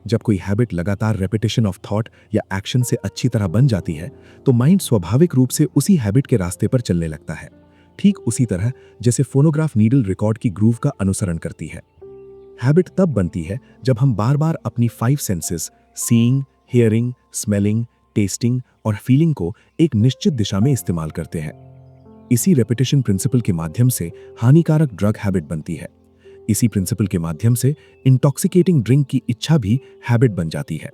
जब कोई हैबिट लगातार रेपिटेशन ऑफ थॉट या एक्शन से अच्छी तरह बन जाती है, तो माइंड स्वाभाविक रूप से उसी हैबिट के रास्ते पर चलने लगता है, ठीक उसी तरह जैसे फोनोग्राफ नीडल रिकॉर्ड की ग्रूव का अनुसरण करती है। हैबिट तब बनती है जब हम बार बार अपनी 5 senses seeing, hearing, smelling, testing और फीलिंग को एक निश्चित दिशा में इस्तेमाल करते हैं। इसी रेपिटेशन प्रिंसिपल के माध्यम से हानिकारक ड्रग हैबिट बनती है। इसी प्रिंसिपल के माध्यम से इंटॉक्सिकेटिंग ड्रिंक की इच्छा भी हैबिट बन जाती है।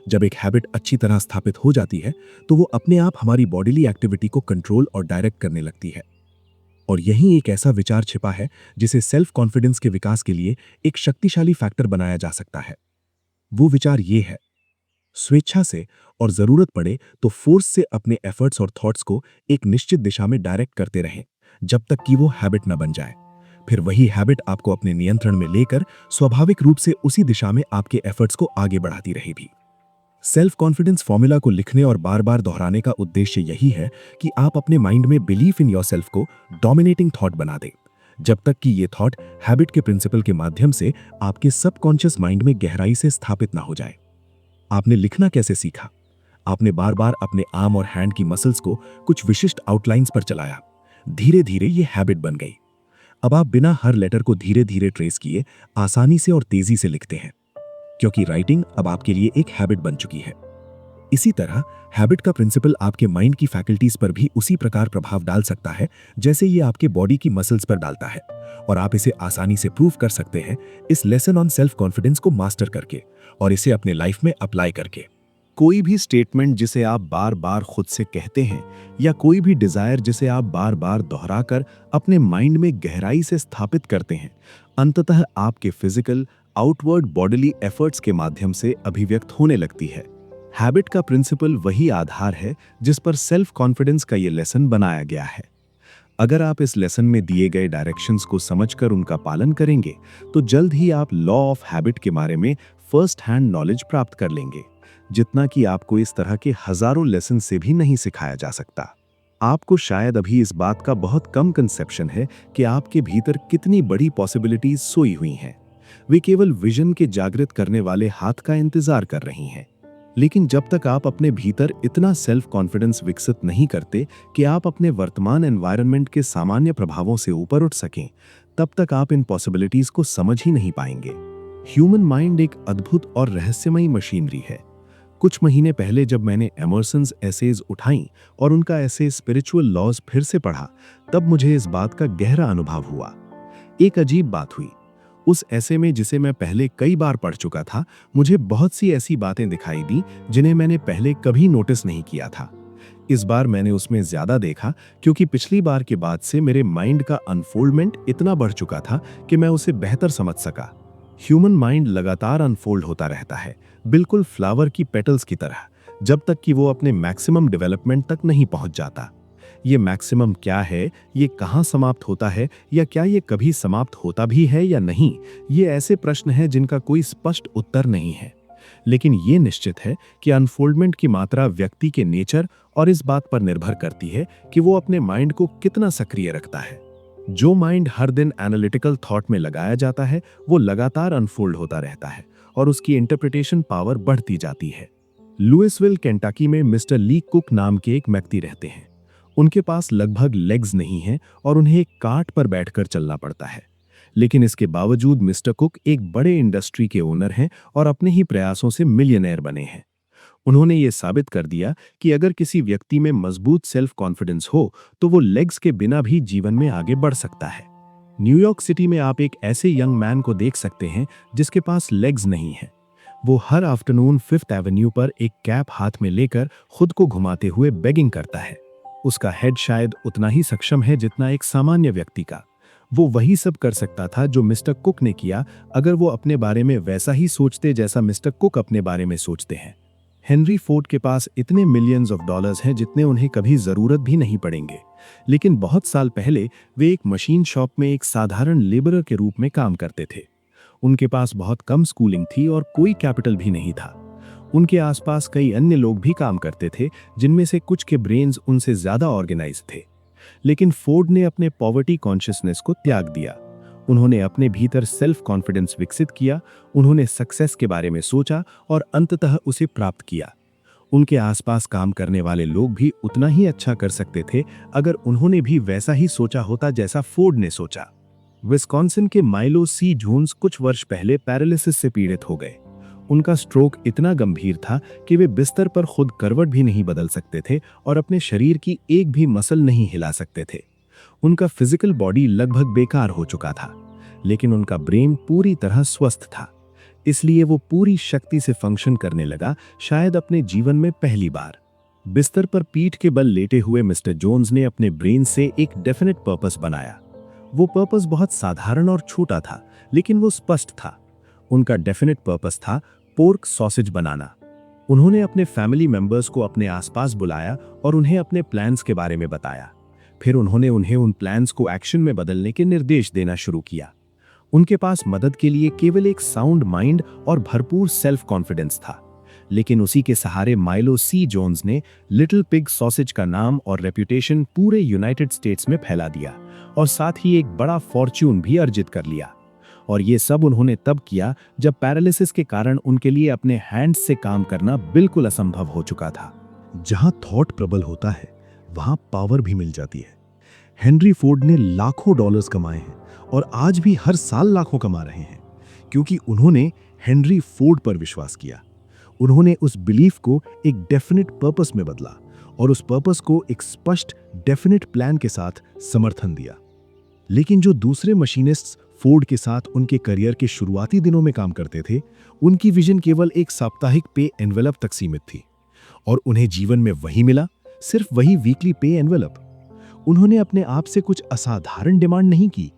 जब एक हैबिट अच्छी तरह स्थापित हो जाती है, तो वो अपने आप हमारी बॉडीली एक्टिविटी को कंट्रोल और डायरेक्ट करने लगती है। और यही एक ऐसा विचार छिपा है जिसे सेल्फ कॉन्फिडेंस के विकास के लिए एक शक्तिशाली फैक्टर बनाया जा सकता है। वो विचार ये है, स्वेच्छा से और जरूरत पड़े तो फोर्स से अपने एफर्ट्स और थॉट्स को एक निश्चित दिशा में डायरेक्ट करते रहें, जब तक कि वो हैबिट न बन जाए। फिर वही हैबिट आपको अपने नियंत्रण में लेकर स्वाभाविक रूप से उसी दिशा में आपके एफर्ट्स को आगे बढ़ाती रहेगी। सेल्फ कॉन्फिडेंस फॉर्मूला को लिखने और बार बार दोहराने का उद्देश्य यही है कि आप अपने माइंड में बिलीफ इन योरसेल्फ को डोमिनेटिंग थॉट बना दें, जब तक कि ये थॉट हैबिट के प्रिंसिपल के माध्यम से आपके सबकॉन्शियस माइंड में गहराई से स्थापित ना हो जाए। आपने लिखना कैसे सीखा? आपने बार बार अपने आर्म और हैंड की मसल्स को कुछ विशिष्ट आउटलाइंस पर चलाया। धीरे धीरे ये हैबिट बन गई। अब आप बिना हर लेटर को धीरे धीरे ट्रेस किए आसानी से और तेजी से लिखते हैं, क्योंकि राइटिंग अब आपके लिए एक हैबिट बन चुकी है। इसी तरह हैबिट का प्रिंसिपल आपके माइंड की फैकल्टीज पर भी उसी प्रकार प्रभाव डाल सकता है जैसे ये आपके बॉडी की मसल्स पर डालता है, और आप इसे आसानी से प्रूव कर सकते हैं इस लेसन ऑन सेल्फ कॉन्फिडेंस को मास्टर करके और इसे अपने लाइफ में अप्लाई करके। कोई भी स्टेटमेंट जिसे आप बार बार खुद से कहते हैं या कोई भी डिजायर जिसे आप बार बार दोहराकर अपने माइंड में गहराई से स्थापित करते हैं, अंततः आपके फिजिकल आउटवर्ड बॉडीली एफर्ट्स के माध्यम से अभिव्यक्त होने लगती है। हैबिट का प्रिंसिपल वही आधार है जिस पर सेल्फ कॉन्फिडेंस का ये लेसन बनाया गया है। अगर आप इस लेसन में दिए गए डायरेक्शंस को समझकर उनका पालन करेंगे, तो जल्द ही आप लॉ ऑफ हैबिट के बारे में फर्स्ट हैंड नॉलेज प्राप्त कर लेंगे, जितना कि आपको इस तरह के हजारों लेसन से भी नहीं सिखाया जा सकता। आपको शायद अभी इस बात का बहुत कम कंसेप्शन है कि आपके भीतर कितनी बड़ी पॉसिबिलिटीज सोई हुई हैं। वे केवल विजन के जागृत करने वाले हाथ का इंतजार कर रही हैं। लेकिन जब तक आप अपने भीतर इतना सेल्फ कॉन्फिडेंस विकसित नहीं करते कि आप अपने वर्तमान एनवायरनमेंट के सामान्य प्रभावों से ऊपर उठ सकें, तब तक आप इन पॉसिबिलिटीज को समझ ही नहीं पाएंगे। ह्यूमन माइंड एक अद्भुत और रहस्यमयी मशीनरी है। कुछ महीने पहले जब मैंने एमर्सन्स एसेज उठाई और उनका ऐसे स्पिरिचुअल लॉज फिर से पढ़ा, तब मुझे इस बात का गहरा अनुभव हुआ। एक अजीब बात हुई। उस ऐसे में, जिसे मैं पहले कई बार पढ़ चुका था, मुझे बहुत सी ऐसी बातें दिखाई दी जिन्हें मैंने पहले कभी नोटिस नहीं किया था। इस बार मैंने उसमें ज्यादा देखा क्योंकि पिछली बार के बाद से मेरे माइंड का अनफोल्डमेंट इतना बढ़ चुका था कि मैं उसे बेहतर समझ सका। ह्यूमन माइंड लगातार अनफोल्ड होता रहता है, बिल्कुल फ्लावर की पेटल्स की तरह, जब तक कि वो अपने मैक्सिमम डेवलपमेंट तक नहीं पहुंच जाता। ये मैक्सिमम क्या है, ये कहाँ समाप्त होता है, या क्या ये कभी समाप्त होता भी है या नहीं, ये ऐसे प्रश्न हैं जिनका कोई स्पष्ट उत्तर नहीं है। लेकिन ये निश्चित है कि अनफोल्डमेंट की मात्रा व्यक्ति के नेचर और इस बात पर निर्भर करती है कि वो अपने माइंड को कितना सक्रिय रखता है। जो माइंड हर दिन एनालिटिकल थॉट में लगाया जाता है, वो लगातार अनफोल्ड होता रहता है और उसकी इंटरप्रिटेशन पावर बढ़ती जाती है। लुइसविल केंटाकी में मिस्टर ली कुक नाम के एक व्यक्ति रहते हैं। उनके पास लगभग लेग्स नहीं हैं और उन्हें एक कार्ट पर बैठकर चलना पड़ता है। लेकिन इसके बावजूद मिस्टर कुक एक बड़े इंडस्ट्री के ओनर हैं और अपने ही प्रयासों से मिलियनेयर बने हैं। उन्होंने ये साबित कर दिया कि अगर किसी व्यक्ति में मजबूत सेल्फ कॉन्फिडेंस हो तो वो लेग्स के बिना भी जीवन में आगे बढ़ सकता है। न्यूयॉर्क सिटी में आप एक ऐसे यंग मैन को देख सकते हैं जिसके पास लेग्स नहीं है। वो हर आफ्टरनून 5th एवेन्यू पर एक कैप हाथ में लेकर खुद को घुमाते हुए बेगिंग करता है। उसका हेड शायद उतना ही सक्षम है जितना एक सामान्य व्यक्ति का। वो वही सब कर सकता था जो मिस्टर कुक ने किया अगर वो अपने बारे में वैसा ही सोचते जैसा मिस्टर कुक अपने बारे में सोचते हैं। हेनरी फोर्ड के पास इतने मिलियंस ऑफ डॉलर्स हैं जितने उन्हें कभी जरूरत भी नहीं पड़ेंगे। लेकिन बहुत साल पहले वे एक मशीन शॉप में एक साधारण लेबरर के रूप में काम करते थे। उनके पास बहुत कम स्कूलिंग थी और कोई कैपिटल भी नहीं था। उनके आसपास कई अन्य लोग भी काम करते थे जिनमें से कुछ के ब्रेन्स उनसे ज्यादा ऑर्गेनाइज थे। लेकिन फोर्ड ने अपने पॉवर्टी कॉन्शियसनेस को त्याग दिया। उन्होंने अपने भीतर सेल्फ कॉन्फिडेंस विकसित किया, उन्होंने सक्सेस के बारे में सोचा और अंततः उसे प्राप्त किया। उनके आसपास काम करने वाले लोग भी उतना ही अच्छा कर सकते थे अगर उन्होंने भी वैसा ही सोचा होता जैसा फोर्ड ने सोचा। विस्कॉन्सिन के माइलो सी जोन्स कुछ वर्ष पहले पैरालिसिस से पीड़ित हो गए। उनका स्ट्रोक इतना गंभीर था कि वे बिस्तर पर खुद करवट भी नहीं बदल सकते थे और अपने शरीर की एक भी मसल नहीं हिला सकते थे। उनका फिजिकल बॉडी लगभग बेकार हो चुका था, लेकिन उनका ब्रेन पूरी तरह स्वस्थ था। इसलिए वो पूरी शक्ति से फंक्शन करने लगा, शायद अपने जीवन में पहली बार। बिस्तर पर पीठ के बल लेटे हुए मिस्टर जोन्स ने अपने ब्रेन से एक डेफिनेट पर्पस बनाया। वो पर्पस बहुत साधारण और छोटा था, लेकिन वो स्पष्ट था। उनका डेफिनेट पर्पस था पोर्क सॉसेज बनाना। उन्होंने अपने फैमिली मेंबर्स को अपने आसपास बुलाया और उन्हें अपने प्लान्स के बारे में बताया। फिर उन्होंने उन्हें उन प्लान्स को एक्शन में बदलने के निर्देश देना शुरू किया। उनके पास मदद के लिए केवल एक साउंड माइंड और भरपूर सेल्फ कॉन्फिडेंस था। लेकिन उसी के सहारे माइलो सी जोन्स ने लिटिल पिग सॉसेज का नाम और रेप्यूटेशन पूरे यूनाइटेड स्टेट्स में फैला दिया और साथ ही एक बड़ा फॉर्च्यून भी अर्जित कर लिया। और ये सब उन्होंने तब किया जब पैरालिसिस के कारण उनके लिए अपने हैंड्स से काम करना बिल्कुल असंभव हो चुका था। जहां थॉट प्रबल होता है वहां पावर भी मिल जाती है। हेनरी फोर्ड ने लाखों डॉलर्स कमाए हैं और आज भी हर साल लाखों कमा रहे हैं, क्योंकि उन्होंने हेनरी फोर्ड पर विश्वास किया। उन्होंने उस बिलीफ को एक डेफिनेट पर्पस में बदला और उस पर्पस को एक स्पष्ट डेफिनेट प्लान के साथ समर्थन दिया। लेकिन जो दूसरे मशीनिस्ट्स फोर्ड के साथ उनके करियर के शुरुआती दिनों में काम करते थे, उनकी विजन केवल एक साप्ताहिक पे एनवेलप तक सीमित थी और उन्हें जीवन में वही मिला, सिर्फ वही वीकली पे एनवेलप। उन्होंने अपने आप से कुछ असाधारण डिमांड नहीं की।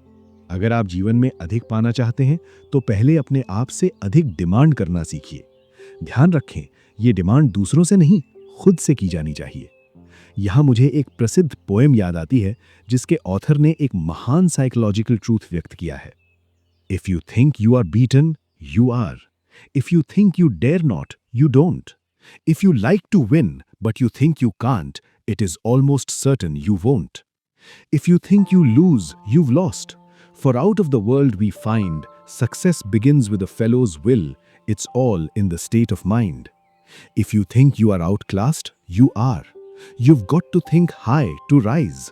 अगर आप जीवन में अधिक पाना चाहते हैं तो पहले अपने आप से अधिक डिमांड करना सीखिए। ध्यान रखें, ये डिमांड दूसरों से नहीं, खुद से की जानी चाहिए। यहां मुझे एक प्रसिद्ध पोएम याद आती है जिसके ऑथर ने एक महान साइकोलॉजिकल ट्रूथ व्यक्त किया है। If you think you are beaten, you are. If you think you dare not, you don't. If you like to win but you think you can't, it is almost certain you won't. If you think you lose, you've lost. For out of the world we find, success begins with a fellow's will. It's all in the state of mind. If you think you are outclassed, you are. You've got to think high to rise.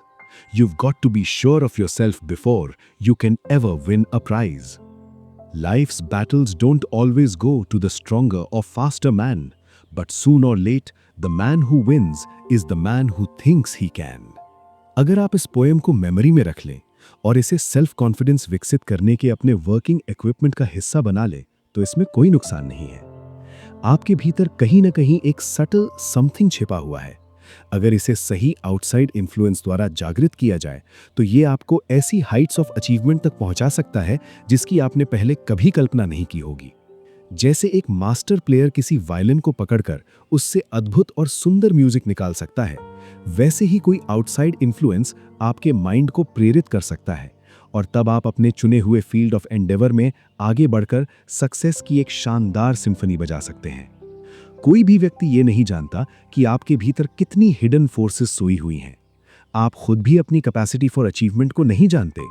You've got to be sure of yourself before you can ever win a prize. Life's battles don't always go to the stronger or faster man, but soon or late, the man who wins is the man who thinks he can. अगर आप इस poem को memory में रख लें और इसे self confidence विकसित करने के अपने वर्किंग इक्विपमेंट का हिस्सा बना लें तो इसमें कोई नुकसान नहीं है। आपके भीतर कहीं ना कहीं एक सटल समथिंग छिपा हुआ है। अगर इसे सही आउटसाइड इन्फ्लुएंस द्वारा जागृत किया जाए तो ये आपको ऐसी हाइट्स ऑफ अचीवमेंट तक पहुंचा सकता है जिसकी आपने पहले कभी कल्पना नहीं की होगी। जैसे एक मास्टर प्लेयर किसी वायलिन को पकड़कर उससे अद्भुत और सुंदर म्यूजिक निकाल सकता है, वैसे ही कोई आउटसाइड इन्फ्लुएंस आपके माइंड को प्रेरित कर सकता है और तब आप अपने चुने हुए फील्ड ऑफ एंडेवर में आगे बढ़कर सक्सेस की एक शानदार सिम्फनी बजा सकते हैं। कोई भी व्यक्ति ये नहीं जानता कि आपके भीतर कितनी हिडन फोर्सेस सोई हुई हैं। आप खुद भी अपनी कैपेसिटी फॉर अचीवमेंट को नहीं जानते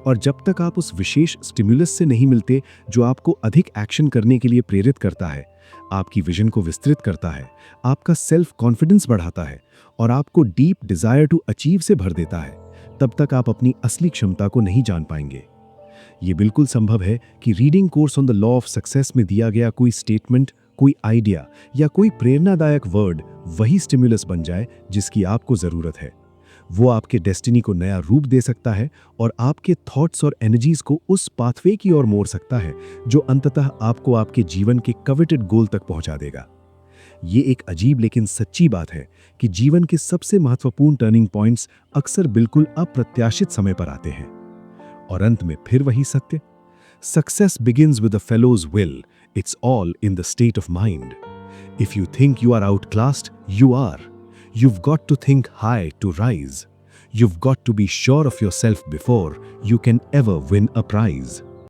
और जब तक आप उस विशेष स्टिमुलस से नहीं मिलते जो आपको अधिक एक्शन करने के लिए प्रेरित करता है, आपकी विजन को विस्तृत करता है, आपका सेल्फ कॉन्फिडेंस बढ़ाता है और आपको डीप डिजायर टू अचीव से भर देता है, तब तक आप अपनी असली क्षमता को नहीं जान पाएंगे। ये बिल्कुल संभव है कि reading course on the law of success में दिया गया कोई स्टेटमेंट, कोई आइडिया या कोई प्रेरणादायक वर्ड वही स्टिमुलस बन जाए जिसकी आपको जरूरत है। वो आपके डेस्टिनी को नया रूप दे सकता है और आपके थॉट्स और एनर्जीज को उस पाथवे की ओर मोड़ सकता है जो अंततः आपको आपके जीवन के कवेटेड गोल तक पहुंचा देगा। ये एक अजीब लेकिन सच्ची बात है कि जीवन के सबसे महत्वपूर्ण टर्निंग पॉइंट्स अक्सर बिल्कुल अप्रत्याशित समय पर आते हैं। और अंत में फिर वही सत्य, success begins with the fellow's will, it's all in the state of mind. If you think you are outclassed, you are. You've got to think high to rise. You've got to be sure of yourself before you can ever win a prize.